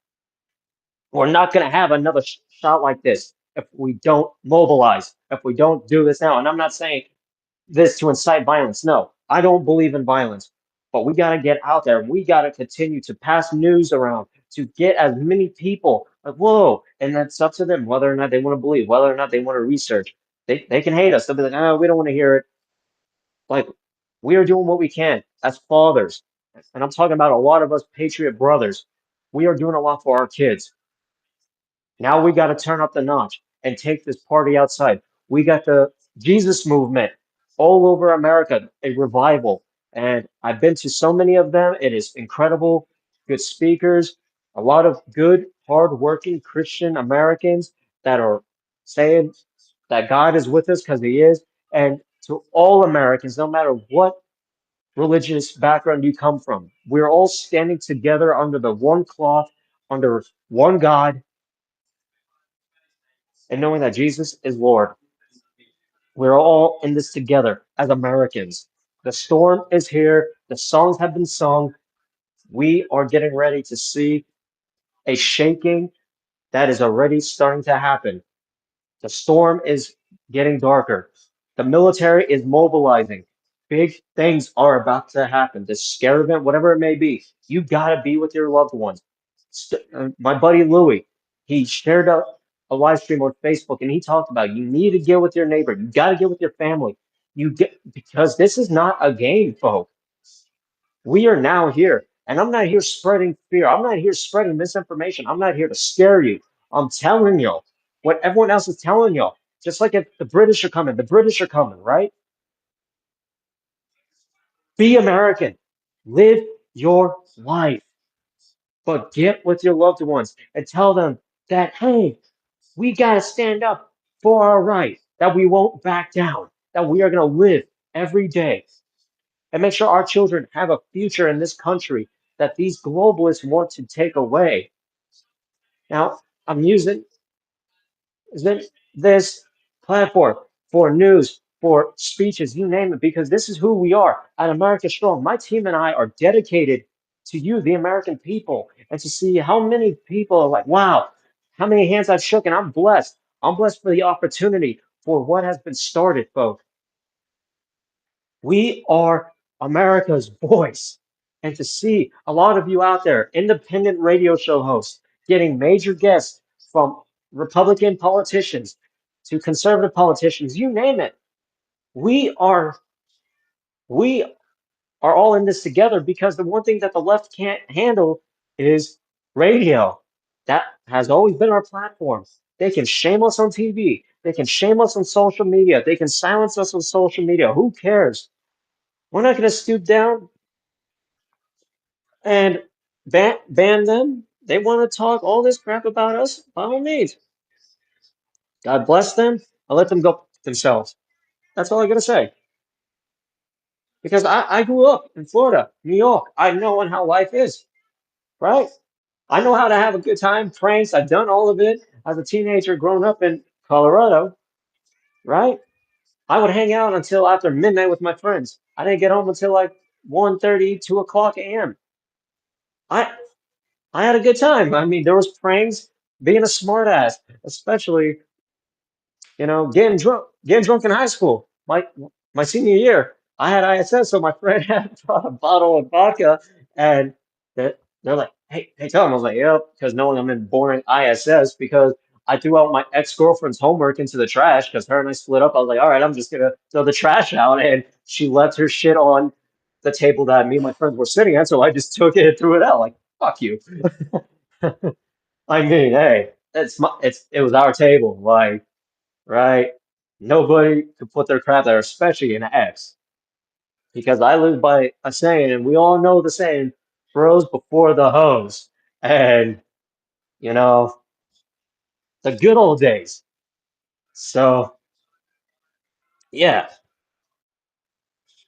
We're not going to have another shot like this if we don't mobilize, if we don't do this now. And I'm not saying this to incite violence. No, I don't believe in violence. But we got to get out there. We got to continue to pass news around to get as many people like, whoa. And that's up to them whether or not they want to believe, whether or not they want to research. They can hate us. They'll be like, oh, we don't want to hear it. Like, we are doing what we can as fathers. And I'm talking about a lot of us patriot brothers. We are doing a lot for our kids. Now we got to turn up the notch and take this party outside. We got the Jesus movement all over America, a revival. And I've been to so many of them. It is incredible. Good speakers, a lot of good, hardworking Christian Americans that are saying that God is with us because He is. And to all Americans, no matter what religious background you come from, we're all standing together under the one cloth, under one God, and knowing that Jesus is Lord. We're all in this together as Americans. The storm is here. The songs have been sung. We are getting ready to see a shaking that is already starting to happen. The storm is getting darker. The military is mobilizing. Big things are about to happen. This scare event, whatever it may be, you got to be with your loved ones. My buddy Louie, he shared a live stream on Facebook and he talked about you need to get with your neighbor. You got to get with your family. You get because this is not a game, folks. We are now here. And I'm not here spreading fear. I'm not here spreading misinformation. I'm not here to scare you. I'm telling y'all what everyone else is telling y'all. Just like if the British are coming, the British are coming, right? Be American. Live your life. But get with your loved ones and tell them that, hey, we got to stand up for our right, that we won't back down, that we are going to live every day and make sure our children have a future in this country that these globalists want to take away. Now, I'm using this platform for news, for speeches, you name it, because this is who we are at America Strong. My team and I are dedicated to you, the American people, and to see how many people are like, wow, how many hands I've shook, and I'm blessed. I'm blessed for the opportunity for what has been started, folks. We are America's voice. And to see a lot of you out there, independent radio show hosts, getting major guests from Republican politicians to conservative politicians, you name it. We are we are all in this together because the one thing that the left can't handle is radio. That has always been our platform. They can shame us on TV. They can shame us on social media. They can silence us on social media. Who cares? We're not going to stoop down and ban them. They want to talk all this crap about us. By all means, God bless them. I'll let them go themselves. That's all I gotta say. Because I grew up in Florida, New York. I know how life is, right? I know how to have a good time, pranks. I've done all of it as a teenager growing up in Colorado, right? I would hang out until after midnight with my friends. I didn't get home until like 1:30, 2 o'clock a.m. I I had a good time. I mean, there was pranks, being a smartass, especially getting drunk in high school. My senior year, I had ISS, so my friend had brought a bottle of vodka, and they're like, "Hey, tell him." I was like, "Yep," because knowing I'm in boring ISS because I threw out my ex-girlfriend's homework into the trash because her and I split up. I was like, "All right, I'm just gonna throw the trash out," and she left her shit on the table that me and my friends were sitting at, so I just took it and threw it out. Like, fuck you. I mean, hey, it was our table. Like, right? Nobody could put their crap there, especially an ex. Because I live by a saying, and we all know the saying, bros before the hoes. And, you know, the good old days. So yeah,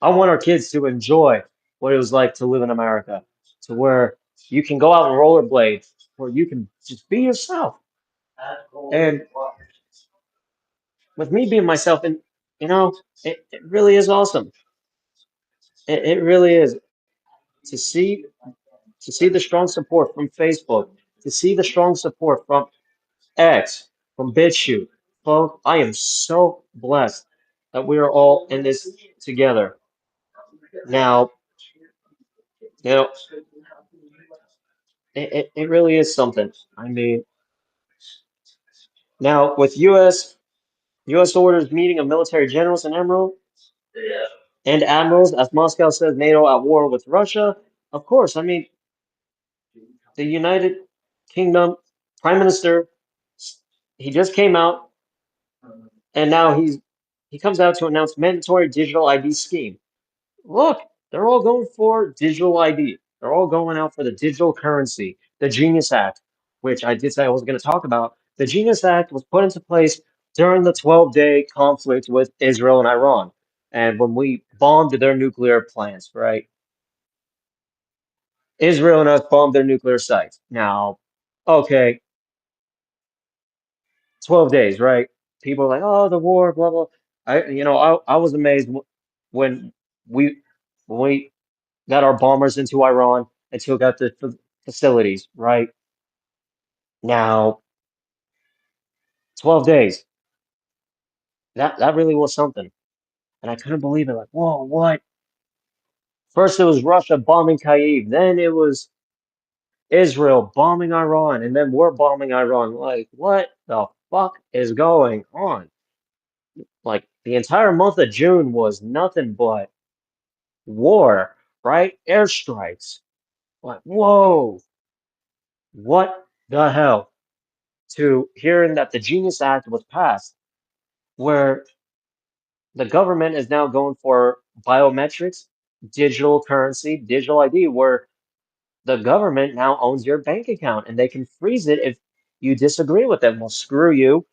I want our kids to enjoy what it was like to live in America, to where you can go out and rollerblade, where you can just be yourself. And with me being myself, and you know, it really is awesome. It really is to see to see the strong support from Facebook, to see the strong support from X, from BitChute. Folks, I am so blessed that we are all in this together. Now, you know, it really is something. I mean, now with U.S. orders meeting of military generals and admirals as Moscow says NATO at war with Russia. Of course, I mean, the United Kingdom Prime Minister, he just came out and now he comes out to announce mandatory digital ID scheme. Look, they're all going for digital ID. They're all going out for the digital currency, the Genius Act, which I did say I was going to talk about. The Genius Act was put into place during the 12-day conflict with Israel and Iran. And when we bombed their nuclear plants, right? Israel and us bombed their nuclear sites. Now, okay, 12 days, right? People are like, oh, the war, blah, blah. I was amazed when we, when we got our bombers into Iran and took out the facilities, right? Now, 12 days. That really was something. And I couldn't believe it. Like, whoa, what? First it was Russia bombing Kyiv, then it was Israel bombing Iran, and then we're bombing Iran. Like, what the fuck is going on? Like, the entire month of June was nothing but war, right? Airstrikes. Like, whoa, what the hell? To hearing that the Genius Act was passed, where the government is now going for biometrics, digital currency, digital ID, where the government now owns your bank account and they can freeze it if you disagree with them. Well, screw you.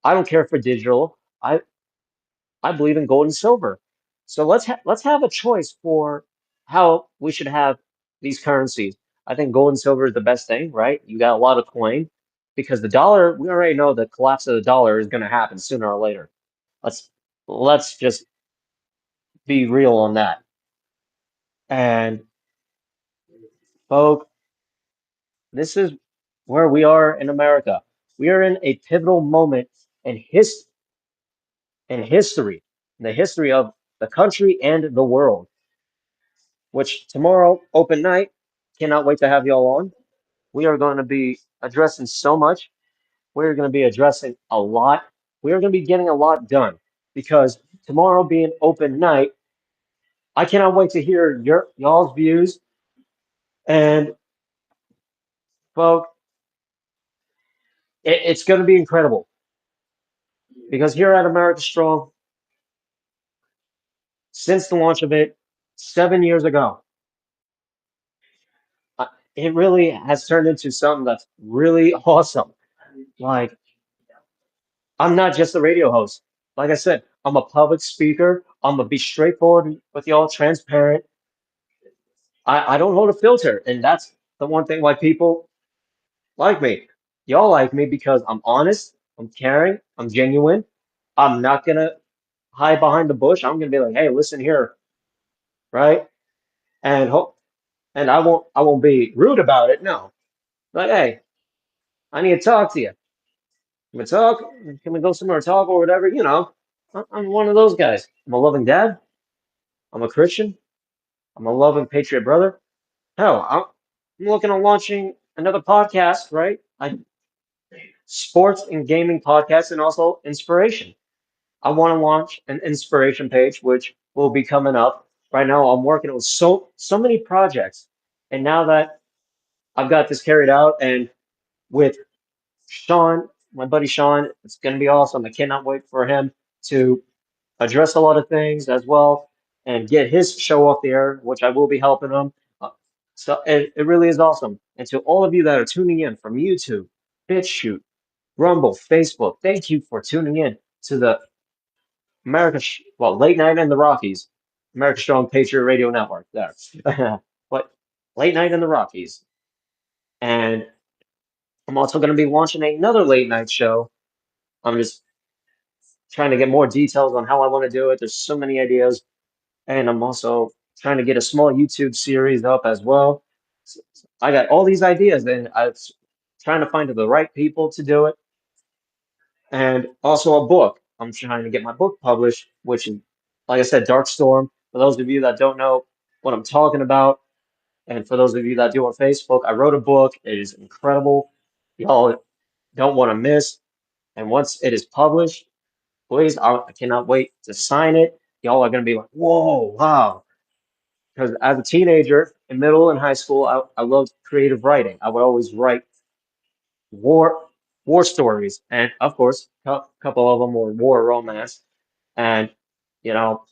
I don't care for digital. I believe in gold and silver. So let's have a choice for how we should have these currencies. I think gold and silver is the best thing, right? You got a lot of coin because the dollar, we already know the collapse of the dollar is going to happen sooner or later. Let's let's just be real on that. And folks, this is where we are in America. We are in a pivotal moment in in history, in the history of the country and the world, which tomorrow, open night, cannot wait to have y'all on. We are going to be addressing so much. We're going to be addressing a lot. We are going to be getting a lot done because tomorrow being open night, I cannot wait to hear y'all's views. And folks, it's going to be incredible because here at America Strong, since the launch of it 7 years ago, uh, it really has turned into something that's really awesome. Like, I'm not just a radio host. Like I said, I'm a public speaker. I'm gonna be straightforward with y'all, transparent. I don't hold a filter, and that's the one thing why people like me. Y'all like me because I'm honest, I'm caring, I'm genuine. I'm not gonna hide behind the bush. I'm gonna be like, hey, listen here, right? And hope, and I won't be rude about it. No, but hey, I need to talk to you. Can we talk? Can we go somewhere to talk or whatever? I'm one of those guys. I'm a loving dad. I'm a Christian. I'm a loving Patriot brother. Hell, I'm looking at launching another podcast, right? Sports and gaming podcast and also inspiration. I want to launch an inspiration page, which will be coming up. Right now, I'm working on so many projects, and now that I've got this carried out, and with Sean, my buddy Sean, it's going to be awesome. I cannot wait for him to address a lot of things as well and get his show off the air, which I will be helping him. Uh, so it really is awesome. And to all of you that are tuning in from YouTube, BitChute, Rumble, Facebook. Thank you for tuning in to the Late Night in the Rockies, America Strong Patriot Radio Network. There, but Late Night in the Rockies, and I'm also going to be launching another late night show. I'm just trying to get more details on how I want to do it. There's so many ideas, and I'm also trying to get a small YouTube series up as well. I got all these ideas, and I'm trying to find the right people to do it, and also a book. I'm trying to get my book published, which is, like I said, Dark Storm. For those of you that don't know what I'm talking about, and for those of you that do on Facebook, I wrote a book. It is incredible. Y'all don't want to miss. And once it is published, please, I cannot wait to sign it. Y'all are going to be like, whoa, wow. Because as a teenager in middle and high school, I loved creative writing. I would always write war war stories, and of course, a couple of them were war romance. And you know,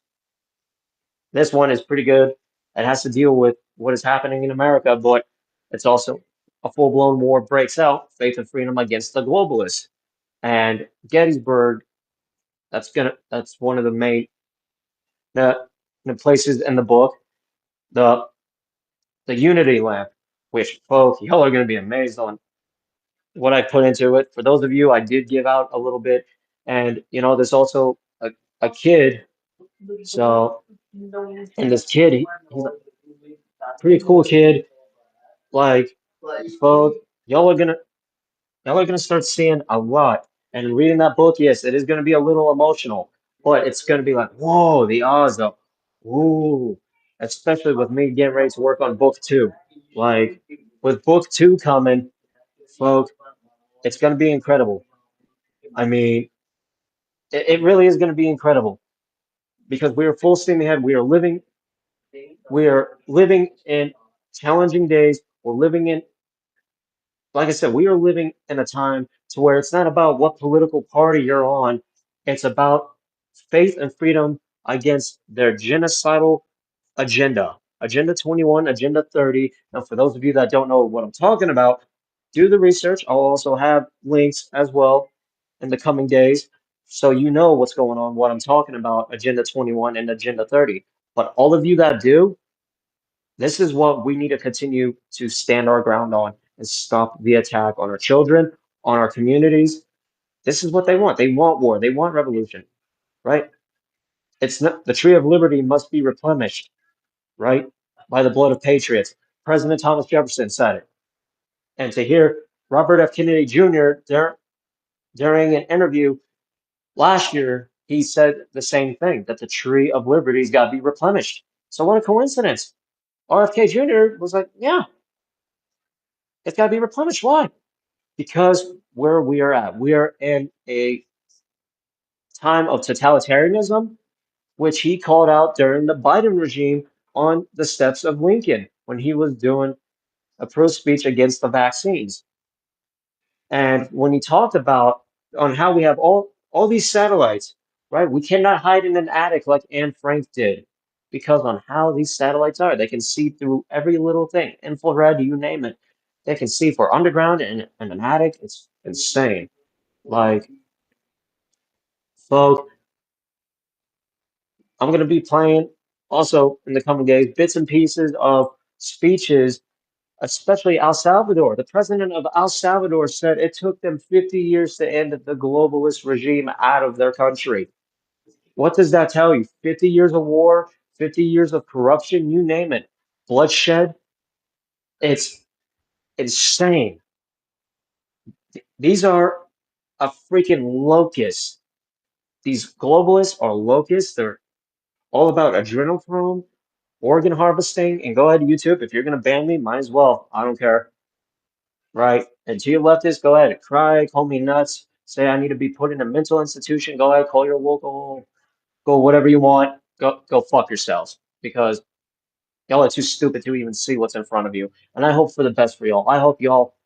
this one is pretty good. It has to deal with what is happening in America, but it's also a full-blown war breaks out, faith and freedom against the globalists. And Gettysburg, that's one of the main the, the places in the book. The the Unity lamp, which folks, y'all are gonna be amazed on what I put into it. For those of you, I did give out a little bit, and there's also a kid. So, and this kid, he's a pretty cool kid. Like, folks, y'all are gonna y'all are gonna start seeing a lot. And reading that book, yes, it is gonna be a little emotional, but it's gonna be like, whoa, the odds of, ooh, especially with me getting ready to work on book two. Like, with book two coming, folks, it's gonna be incredible. I mean, it really is going to be incredible because we are full steam ahead. We are living in challenging days. We're living in, like I said, we are living in a time to where it's not about what political party you're on. It's about faith and freedom against their genocidal agenda. Agenda 21, Agenda 30. Now, for those of you that don't know what I'm talking about, do the research. I'll also have links as well in the coming days so you know what's going on, what I'm talking about, Agenda 21 and Agenda 30. But all of you that do, this is what we need to continue to stand our ground on and stop the attack on our children, on our communities. This is what they want. They want war. They want revolution, right? It's not the tree of liberty must be replenished, right? By the blood of patriots. President Thomas Jefferson said it. And to hear Robert F. Kennedy Jr. During an interview last year, he said the same thing, that the tree of liberty's got to be replenished. So what a coincidence. RFK Jr. was like, yeah, it's got to be replenished. Why? Because where we are at, we are in a time of totalitarianism, which he called out during the Biden regime on the steps of Lincoln when he was doing a pro speech against the vaccines. And when he talked about on how we have all these satellites, right? We cannot hide in an attic like Anne Frank did, because on how these satellites are, they can see through every little thing, infrared, you name it. They can see for underground and in an attic. It's insane. Like, folks, I'm gonna be playing also in the coming days bits and pieces of speeches, especially El Salvador. The president of El Salvador said it took them 50 years to end the globalist regime out of their country. What does that tell you? 50 years of war, 50 years of corruption, you name it, bloodshed. It's insane. These are a freaking locust. These globalists are locusts. They're all about adrenochrome, organ harvesting, and go ahead to YouTube. If you're going to ban me, might as well. I don't care. Right? And to your leftists, go ahead, cry, call me nuts, say I need to be put in a mental institution. Go ahead, call your local, go whatever you want. Go fuck yourselves because y'all are too stupid to even see what's in front of you. And I hope for the best for y'all. I hope y'all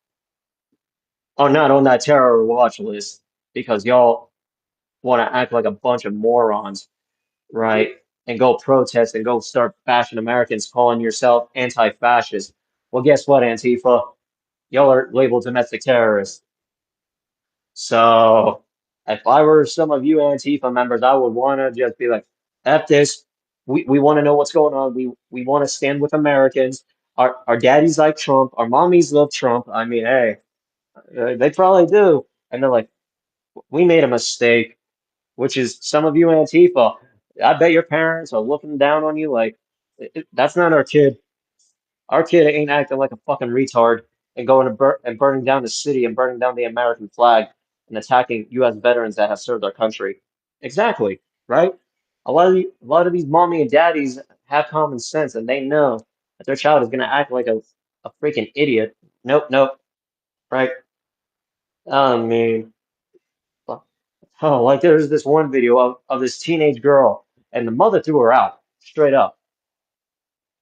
are not on that terror watch list because y'all want to act like a bunch of morons, right? And go protest and go start bashing Americans, calling yourself anti-fascist. Well, guess what, Antifa? Y'all are labeled domestic terrorists. So if I were some of you Antifa members, I would want to just be like, F this. We want to know what's going on. We want to stand with Americans. Our daddies like Trump. Our mommies love Trump. I mean, hey, they probably do. And they're like, we made a mistake, which is some of you Antifa. I bet your parents are looking down on you like, that's not our kid. Our kid ain't acting like a fucking retard and going to and burning down the city and burning down the American flag and attacking U.S. veterans that have served our country. Exactly, right? A lot of these mommy and daddies have common sense and they know that their child is gonna act like a freaking idiot. Nope, nope, right? I mean, oh, like there's this one video of this teenage girl and the mother threw her out straight up.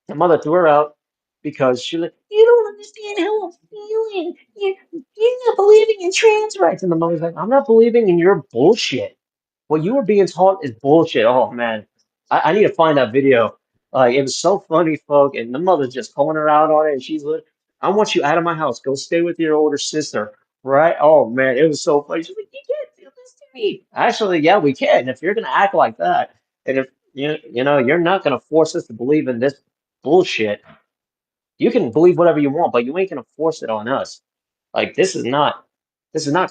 The mother threw her out because she like, you don't understand how I'm feeling. You're not believing in trans rights. And the mother's like, I'm not believing in your bullshit. What you were being taught is bullshit. Oh man, I need to find that video. Like it was so funny, folk. And the mother's just calling her out on it, and she's like, "I want you out of my house. Go stay with your older sister." Right? Oh man, it was so funny. She's like, "You can't do this to me." Actually, yeah, we can. If you're gonna act like that, and if you're not gonna force us to believe in this bullshit. You can believe whatever you want, but you ain't gonna force it on us. Like this is not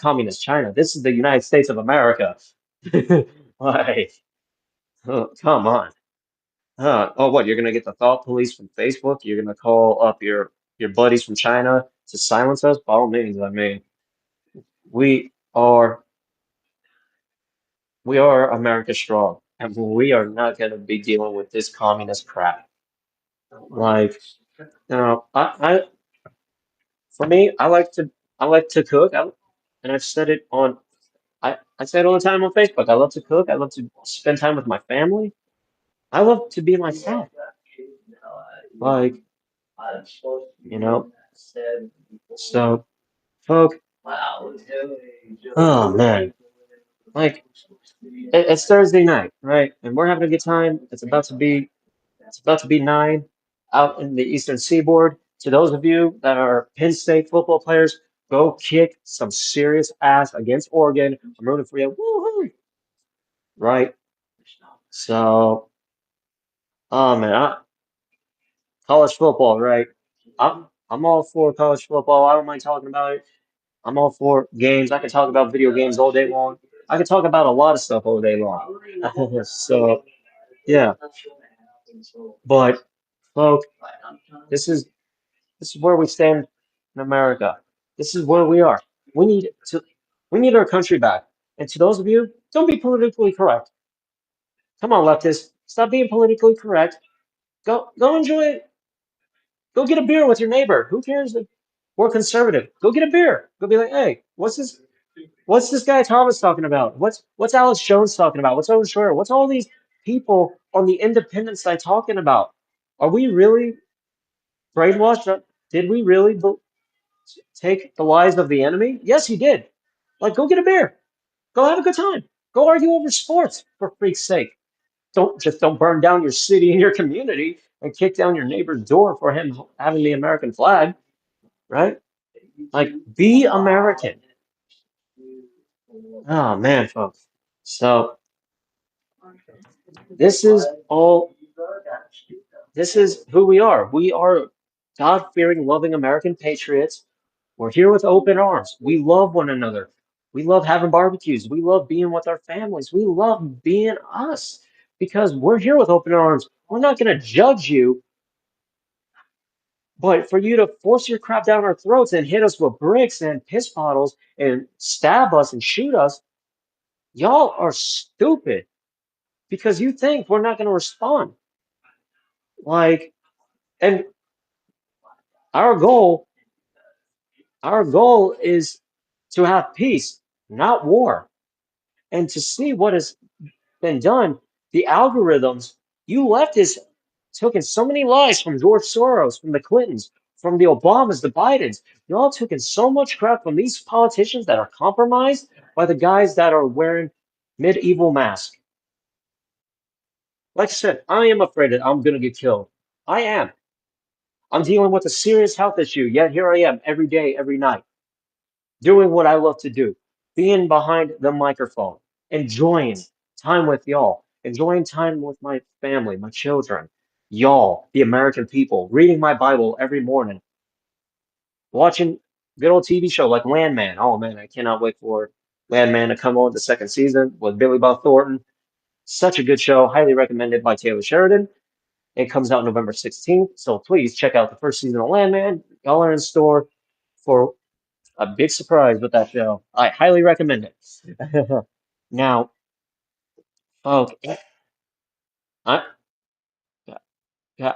communist China. This is the United States of America. Like, come on. Oh, what? You're gonna get the thought police from Facebook? You're gonna call up your buddies from China to silence us? By all means, I mean, we are we are America strong, and we are not gonna be dealing with this communist crap. Like, I for me, I like to cook. And I've said it on I say it all the time on Facebook. I love to cook. I love to spend time with my family. I love to be myself. Like, you know. So, folk, oh man, like it's Thursday night, right? And we're having a good time. It's about to be 9 out in the Eastern Seaboard. To those of you that are Penn State football players, go kick some serious ass against Oregon. I'm rooting for you. Woohoo! Right? So, oh man, college football, right? I'm all for college football. I don't mind talking about it. I'm all for games. I can talk about video games all day long. I can talk about a lot of stuff all day long. So, yeah. But, folks, this is this is where we stand in America. This is where we are. We need to we need our country back. And to those of you, don't be politically correct. Come on, leftists, stop being politically correct. Go enjoy it. Go get a beer with your neighbor. Who cares if we're conservative? Go get a beer. Go be like, hey, what's this guy Thomas talking about? What's Alex Jones talking about? What's Owen Schroyer? What's all these people on the independent side talking about? Are we really brainwashed? Did we really take the lies of the enemy? Yes, he did. Like, go get a beer. Go have a good time. Go argue over sports, for freak's sake. Don't burn down your city and your community and kick down your neighbor's door for him having the American flag, right? Like, be American. Oh man, folks. So this is all. This is who we are. We are God-fearing, loving American patriots. We're here with open arms. We love one another. We love having barbecues. We love being with our families. We love being us because we're here with open arms. We're not going to judge you, but for you to force your crap down our throats and hit us with bricks and piss bottles and stab us and shoot us, y'all are stupid because you think we're not going to respond. Like, and our goal, our goal is to have peace, not war, and to see what has been done. The algorithms, you leftists took in so many lies from George Soros, from the Clintons, from the Obamas, the Bidens. You all took in so much crap from these politicians that are compromised by the guys that are wearing medieval masks. Like I said, I am afraid that I'm going to get killed. I am. I'm dealing with a serious health issue, yet here I am every day, every night, doing what I love to do, being behind the microphone, enjoying time with y'all, enjoying time with my family, my children, y'all, the American people, reading my Bible every morning, watching good old TV show like Landman. Oh man, I cannot wait for Landman to come on the second season with Billy Bob Thornton. Such a good show, highly recommended by Taylor Sheridan. It comes out November 16th, so please check out the first season of Landman. Y'all are in store for a big surprise with that show. I highly recommend it. Now, okay, I, I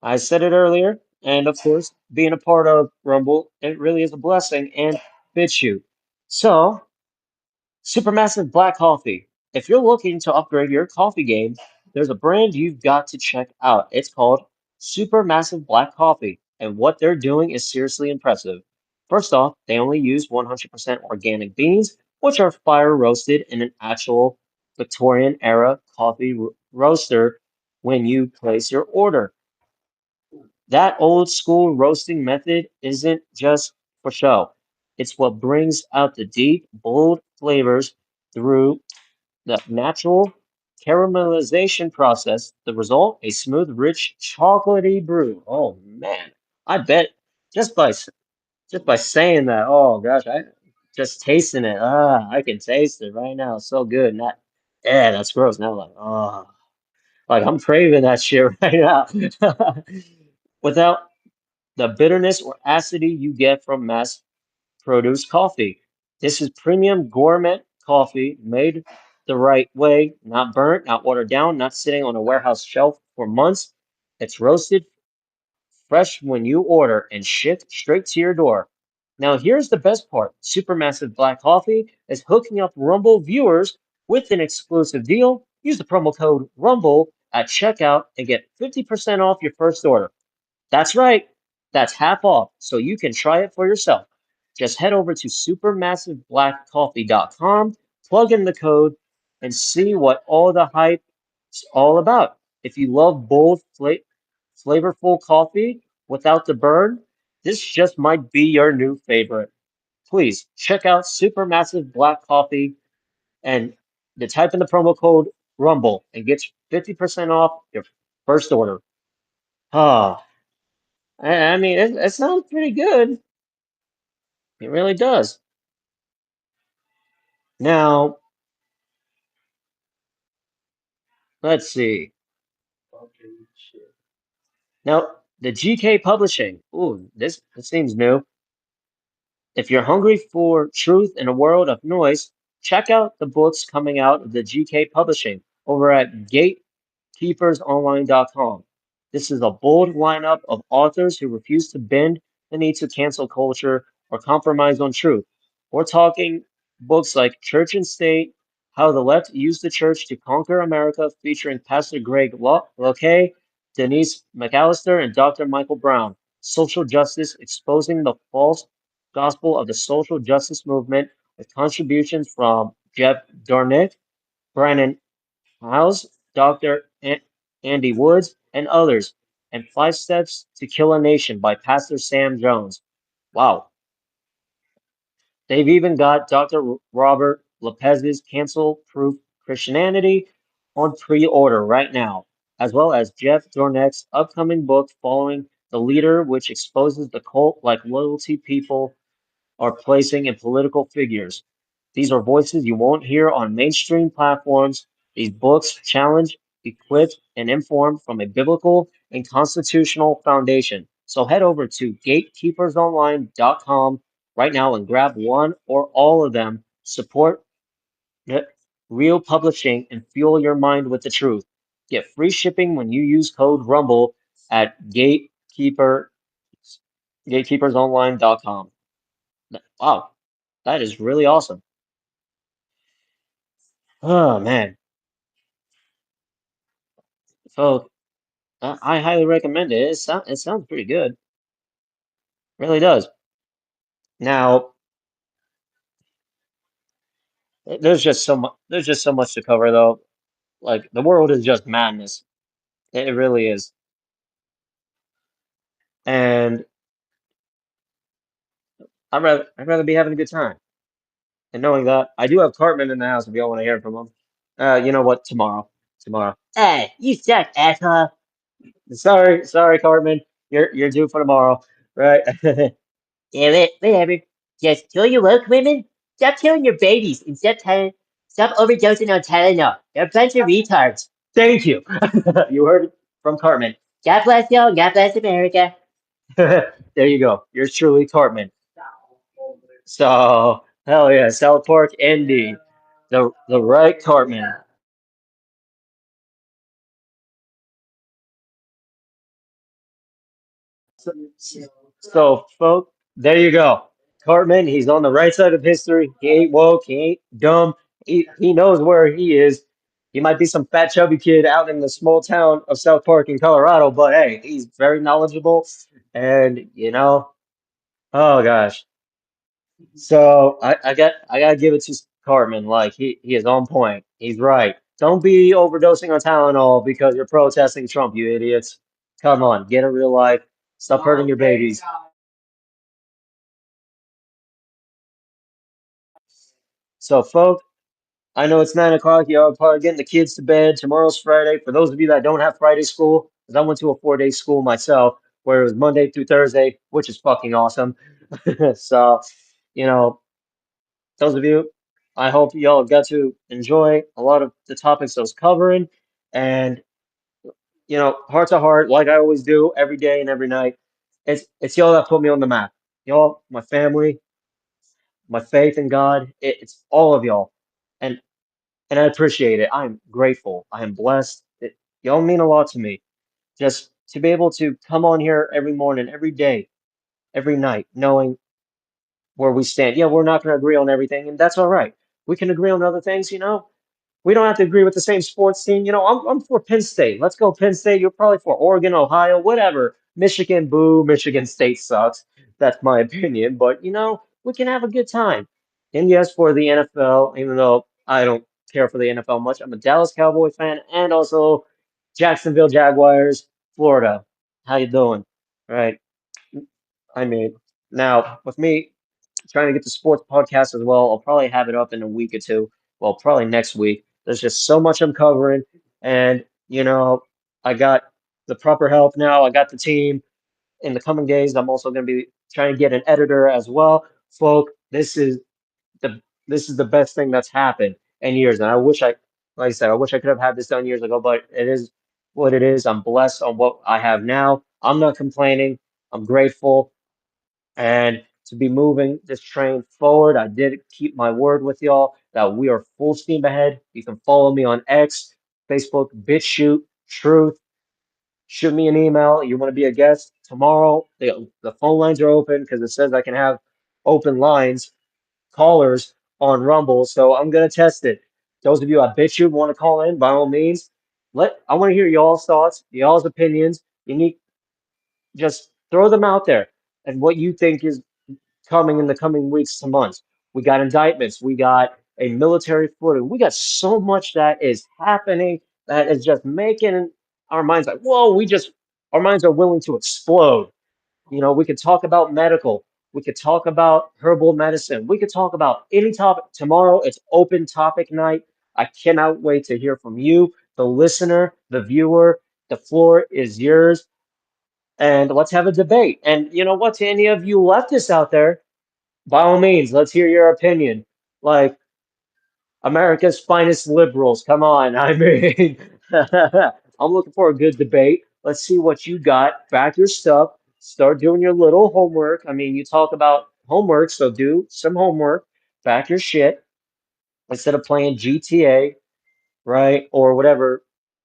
I said it earlier, and of course, being a part of Rumble, it really is a blessing and BitChute. So, Supermassive Black Coffee. If you're looking to upgrade your coffee game, there's a brand you've got to check out. It's called Supermassive Black Coffee, and what they're doing is seriously impressive. First off, they only use 100% organic beans, which are fire roasted in an actual Victorian era coffee roaster when you place your order. That old school roasting method isn't just for show. It's what brings out the deep, bold flavors through the natural caramelization process. The result, a smooth, rich, chocolatey brew. Oh man, I bet just by just by saying that, oh gosh, I just tasting it. I can taste it right now. So good. Not, yeah, that's gross. Now like, like I'm craving that shit right now. Without the bitterness or acidity you get from mass produced coffee. This is premium gourmet coffee made the right way, not burnt, not watered down, not sitting on a warehouse shelf for months. It's roasted fresh when you order and shipped straight to your door. Now, here's the best part. Supermassive Black Coffee is hooking up Rumble viewers with an exclusive deal. Use the promo code RUMBLE at checkout and get 50% off your first order. That's right. That's half off, so you can try it for yourself. Just head over to supermassiveblackcoffee.com, plug in the code, and see what all the hype is all about. If you love bold, flavorful coffee without the burn, this just might be your new favorite. Please check out Supermassive Black Coffee and type in the promo code RUMBLE and get 50% off your first order. Ah. I mean, it sounds pretty good. It really does. Now, let's see. Now, the GK Publishing. Ooh, this seems new. If you're hungry for truth in a world of noise, check out the books coming out of the GK Publishing over at gatekeepersonline.com. This is a bold lineup of authors who refuse to bend the knee to cancel culture or compromise on truth. We're talking books like Church and State, How the Left Used the Church to Conquer America, featuring Pastor Greg Locke, Denise McAllister, and Dr. Michael Brown. Social Justice, Exposing the False Gospel of the Social Justice Movement, with contributions from Jeff Dornick, Brandon House, Dr. Andy Woods, and others, and Five Steps to Kill a Nation by Pastor Sam Jones. Wow. They've even got Dr. Robert Lopez's Cancel Proof Christianity on pre order right now, as well as Jeff Dornick's upcoming book following the leader, which exposes the cult like loyalty people are placing in political figures. These are voices you won't hear on mainstream platforms. These books challenge, equip, and inform from a biblical and constitutional foundation. So head over to gatekeepersonline.com right now and grab one or all of them. Support real publishing and fuel your mind with the truth. Get free shipping when you use code RUMBLE at gatekeepersonline.com. Wow, that is really awesome. Oh man. So I highly recommend it. It sounds pretty good. Really does. Now, there's just so much to cover though. Like the world is just madness. It really is. And I'd rather be having a good time. And knowing that, I do have Cartman in the house if y'all want to hear from him. You know what? Tomorrow. Tomorrow. Hey, you suck, asshole. Sorry, Cartman. You're due for tomorrow, right? Yeah, whatever. Just kill your woke women. Stop killing your babies and stop overdosing on Tylenol. They're a bunch of retards. Thank you. You heard it from Cartman. God bless y'all. God bless America. There you go. Yours truly, Cartman. So, hell yeah, South Park, Indy. The right Cartman. So, folks, there you go. Cartman, he's on the right side of history. He ain't woke. He ain't dumb. He knows where he is. He might be some fat, chubby kid out in the small town of South Park in Colorado, but hey, he's very knowledgeable. And, oh gosh. So I gotta give it to Cartman. Like he is on point. He's right. Don't be overdosing on Tylenol because you're protesting Trump, you idiots. Come on, get a real life. Stop hurting your babies. So, folks, I know it's 9 o'clock. Y'all are probably getting the kids to bed. Tomorrow's Friday. For those of you that don't have Friday school, because I went to a 4-day school myself, where it was Monday through Thursday, which is fucking awesome. So, you know, those of you, I hope y'all got to enjoy a lot of the topics I was covering. And, heart to heart, like I always do every day and every night, it's y'all that put me on the map. Y'all, my family, my faith in God, it's all of y'all. And and I appreciate it. I'm grateful. I am blessed. Y'all mean a lot to me. Just to be able to come on here every morning, every day, every night, knowing where we stand. Yeah, we're not going to agree on everything, and that's all right. We can agree on other things. We don't have to agree with the same sports team. I'm for Penn State. Let's go Penn State. You're probably for Oregon, Ohio, whatever. Michigan, boo. Michigan State sucks. That's my opinion. But, we can have a good time. And yes, for the NFL, even though I don't care for the NFL much, I'm a Dallas Cowboy fan and also Jacksonville Jaguars, Florida. How you doing? Right. I mean, now with me trying to get the sports podcast as well. I'll probably have it up in a week or two. Well, probably next week. There's just so much I'm covering, and I got the proper help now. I got the team. In the coming days, I'm also going to be trying to get an editor as well. Folk, the this is the best thing that's happened in years, and like I said, I wish I could have had this done years ago, but it is what it is. I'm blessed on what I have now. I'm not complaining. I'm grateful. And to be moving this train forward, I did keep my word with y'all that we are full steam ahead. You can follow me on X, Facebook, BitChute, Truth. Shoot me an email. You want to be a guest tomorrow? The phone lines are open because it says I can have open lines, callers on Rumble. So I'm gonna test it. Those of you at BitChute want to call in, by all means. I want to hear y'all's thoughts, y'all's opinions. Just throw them out there and what you think is coming in the coming weeks to months. We got indictments. We got a military footing. We got so much that is happening that is just making our minds like, whoa, our minds are willing to explode. We could talk about medical. We could talk about herbal medicine. We could talk about any topic. Tomorrow, it's open topic night. I cannot wait to hear from you, the listener, the viewer. The floor is yours. And let's have a debate. And you know what, to any of you leftists out there, by all means, let's hear your opinion. Like America's finest liberals. Come on. I mean, I'm looking for a good debate. Let's see what you got. Back your stuff. Start doing your little homework. I mean, you talk about homework, so do some homework. Back your shit instead of playing GTA, right? Or whatever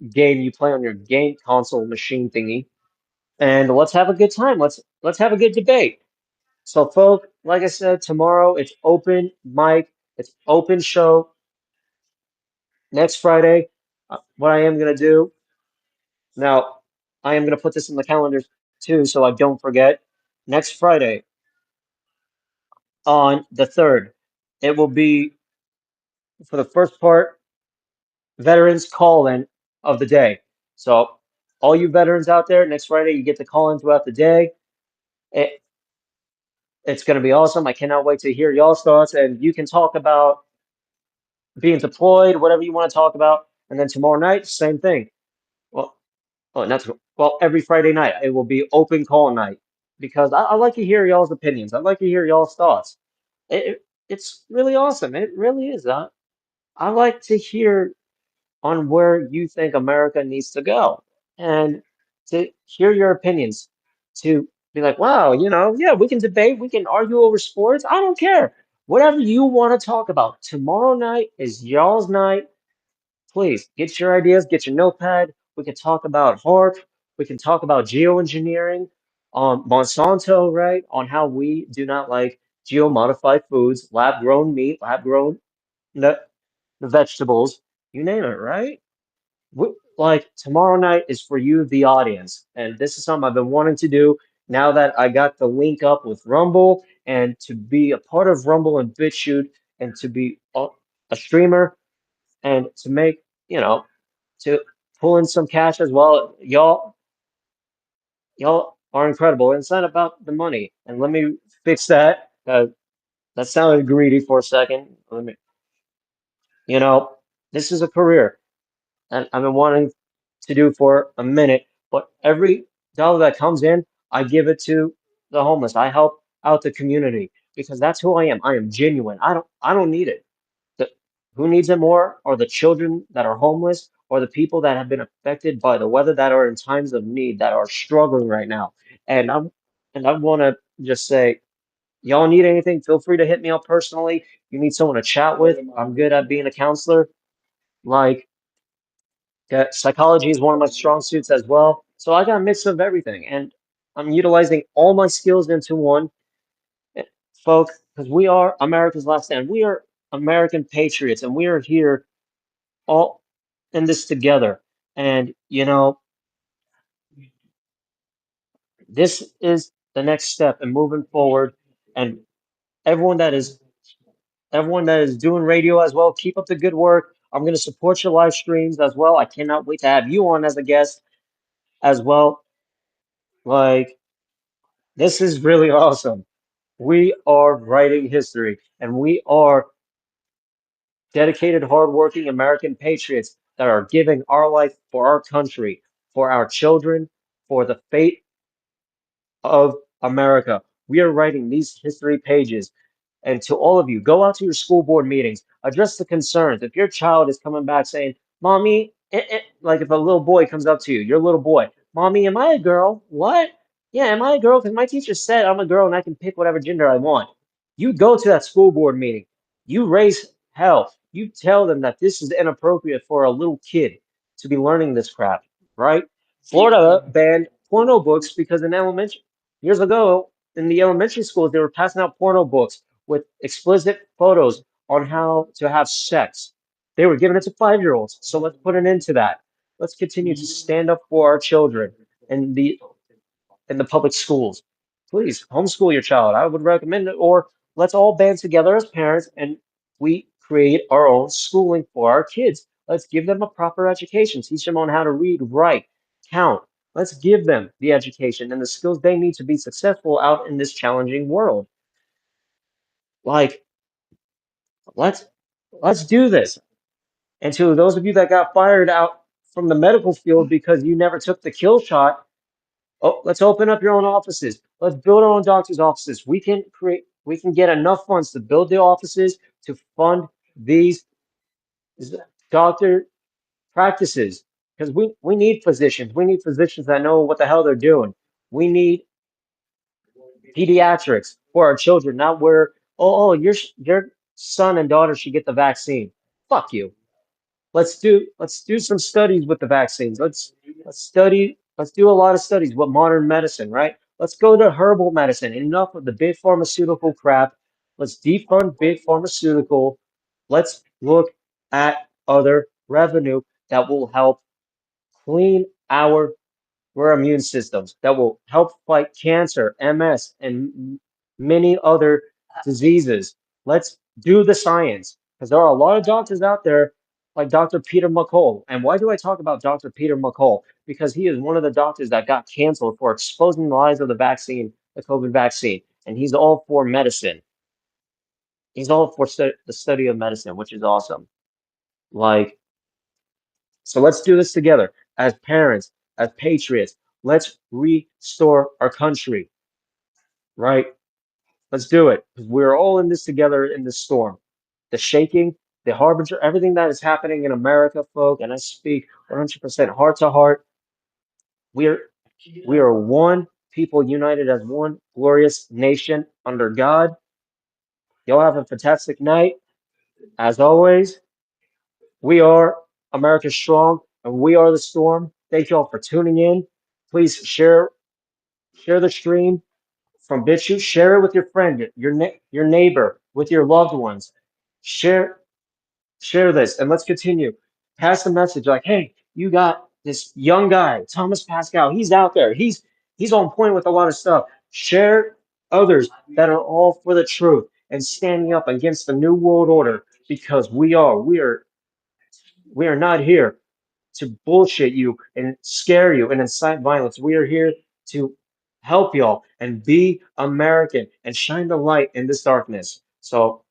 game you play on your game console machine thingy. And let's have a good time. Let's have a good debate. So, folks, like I said, tomorrow it's open mic, it's open show. Next Friday, what I am going to do now, I am going to put this in the calendar too, so I don't forget. Next Friday on the 3rd, it will be for the first part, Veterans Call In of the day. So, all you veterans out there, next Friday, you get to call in throughout the day. It's going to be awesome. I cannot wait to hear y'all's thoughts, and you can talk about being deployed, whatever you want to talk about. And then tomorrow night, same thing. Well, oh, not to, well, every Friday night it will be open call night because I like to hear y'all's opinions. I like to hear y'all's thoughts. It's really awesome. It really is. I like to hear on where you think America needs to go and to hear your opinions, to be like, wow, yeah, we can debate, we can argue over sports. I don't care. Whatever you want to talk about. Tomorrow night is y'all's night. Please get your ideas, get your notepad. We can talk about HARP. We can talk about geoengineering on Monsanto, right? On how we do not like geo-modified foods, lab-grown meat, lab-grown the vegetables, you name it, right? Like tomorrow night is for you, the audience, and this is something I've been wanting to do now that I got the link up with Rumble and to be a part of Rumble and BitChute and to be a streamer and to make, to pull in some cash as well. Y'all are incredible. It's not about the money. And let me fix that. That sounded greedy for a second. You know, this is a career. And I've been wanting to do for a minute, but every dollar that comes in, I give it to the homeless. I help out the community because that's who I am. I am genuine. I don't need it. The, who needs it more are the children that are homeless or the people that have been affected by the weather that are in times of need that are struggling right now. And I want to just say, y'all need anything, feel free to hit me up personally. You need someone to chat with. I'm good at being a counselor. Like psychology is one of my strong suits as well. So I got a mix of everything, and I'm utilizing all my skills into one, eh, folks, because we are America's last stand. We are American patriots, and we are here all in this together. And this is the next step in moving forward. And everyone that is everyone that is doing radio as well, keep up the good work. I'm going to support your live streams as well. I cannot wait to have you on as a guest as well. Like, this is really awesome. We are writing history, and we are dedicated, hardworking American patriots that are giving our life for our country, for our children, for the fate of America. We are writing these history pages. And to all of you, go out to your school board meetings, address the concerns. If your child is coming back saying, Mommy, like if a little boy comes up to you, your little boy, Mommy, am I a girl? What? Yeah, am I a girl? Because my teacher said I'm a girl and I can pick whatever gender I want. You go to that school board meeting, you raise hell, you tell them that this is inappropriate for a little kid to be learning this crap, right? Florida banned porno books because in elementary years ago in the elementary schools they were passing out porno books with explicit photos on how to have sex. They were giving it to 5-year-olds. So let's put an end to that. Let's continue to stand up for our children in the public schools. Please homeschool your child. I would recommend it. Or let's all band together as parents and we create our own schooling for our kids. Let's give them a proper education, teach them on how to read, write, count. Let's give them the education and the skills they need to be successful out in this challenging world. Like, let's let's do this. And to those of you that got fired out from the medical field because you never took the kill shot, oh, let's open up your own offices. Let's build our own doctors' offices. We can get enough funds to build the offices to fund these doctor practices because we need physicians. We need physicians that know what the hell they're doing. We need pediatrics for our children, not where, your son and daughter should get the vaccine. Fuck you. Let's do some studies with the vaccines. Let's do a lot of studies with modern medicine, right? Let's go to herbal medicine. Enough of the big pharmaceutical crap. Let's defund big pharmaceutical. Let's look at other revenue that will help clean our immune systems, that will help fight cancer, MS, and many other diseases. Let's do the science because there are a lot of doctors out there like Dr. Peter McCall. And why do I talk about Dr. Peter McCall? Because he is one of the doctors that got canceled for exposing the lies of the vaccine, the COVID vaccine. and he's all for medicine. He's all for the study of medicine, which is awesome. Like, so let's do this together as parents, as patriots. Let's restore our country, right? Let's do it because we're all in this together in this storm. The shaking, the harbinger, everything that is happening in America, folk, and I speak 100% heart to heart. We're we are one people united as one glorious nation under God. Y'all have a fantastic night. As always, we are America Strong and we are the storm. Thank you all for tuning in. Please share the stream from BitChute. Share it with your friend, your neighbor, with your loved ones. Share share this and let's continue. Pass the message like, hey, you got this young guy, Thomas Pascal. He's out there. He's on point with a lot of stuff. Share others that are all for the truth and standing up against the new world order because we are not here to bullshit you and scare you and incite violence. We are here to help y'all and be American and shine the light in this darkness. So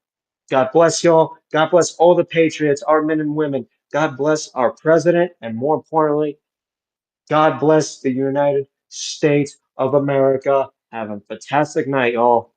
God bless y'all. God bless all the patriots, our men and women. God bless our president. And more importantly, God bless the United States of America. Have a fantastic night, y'all.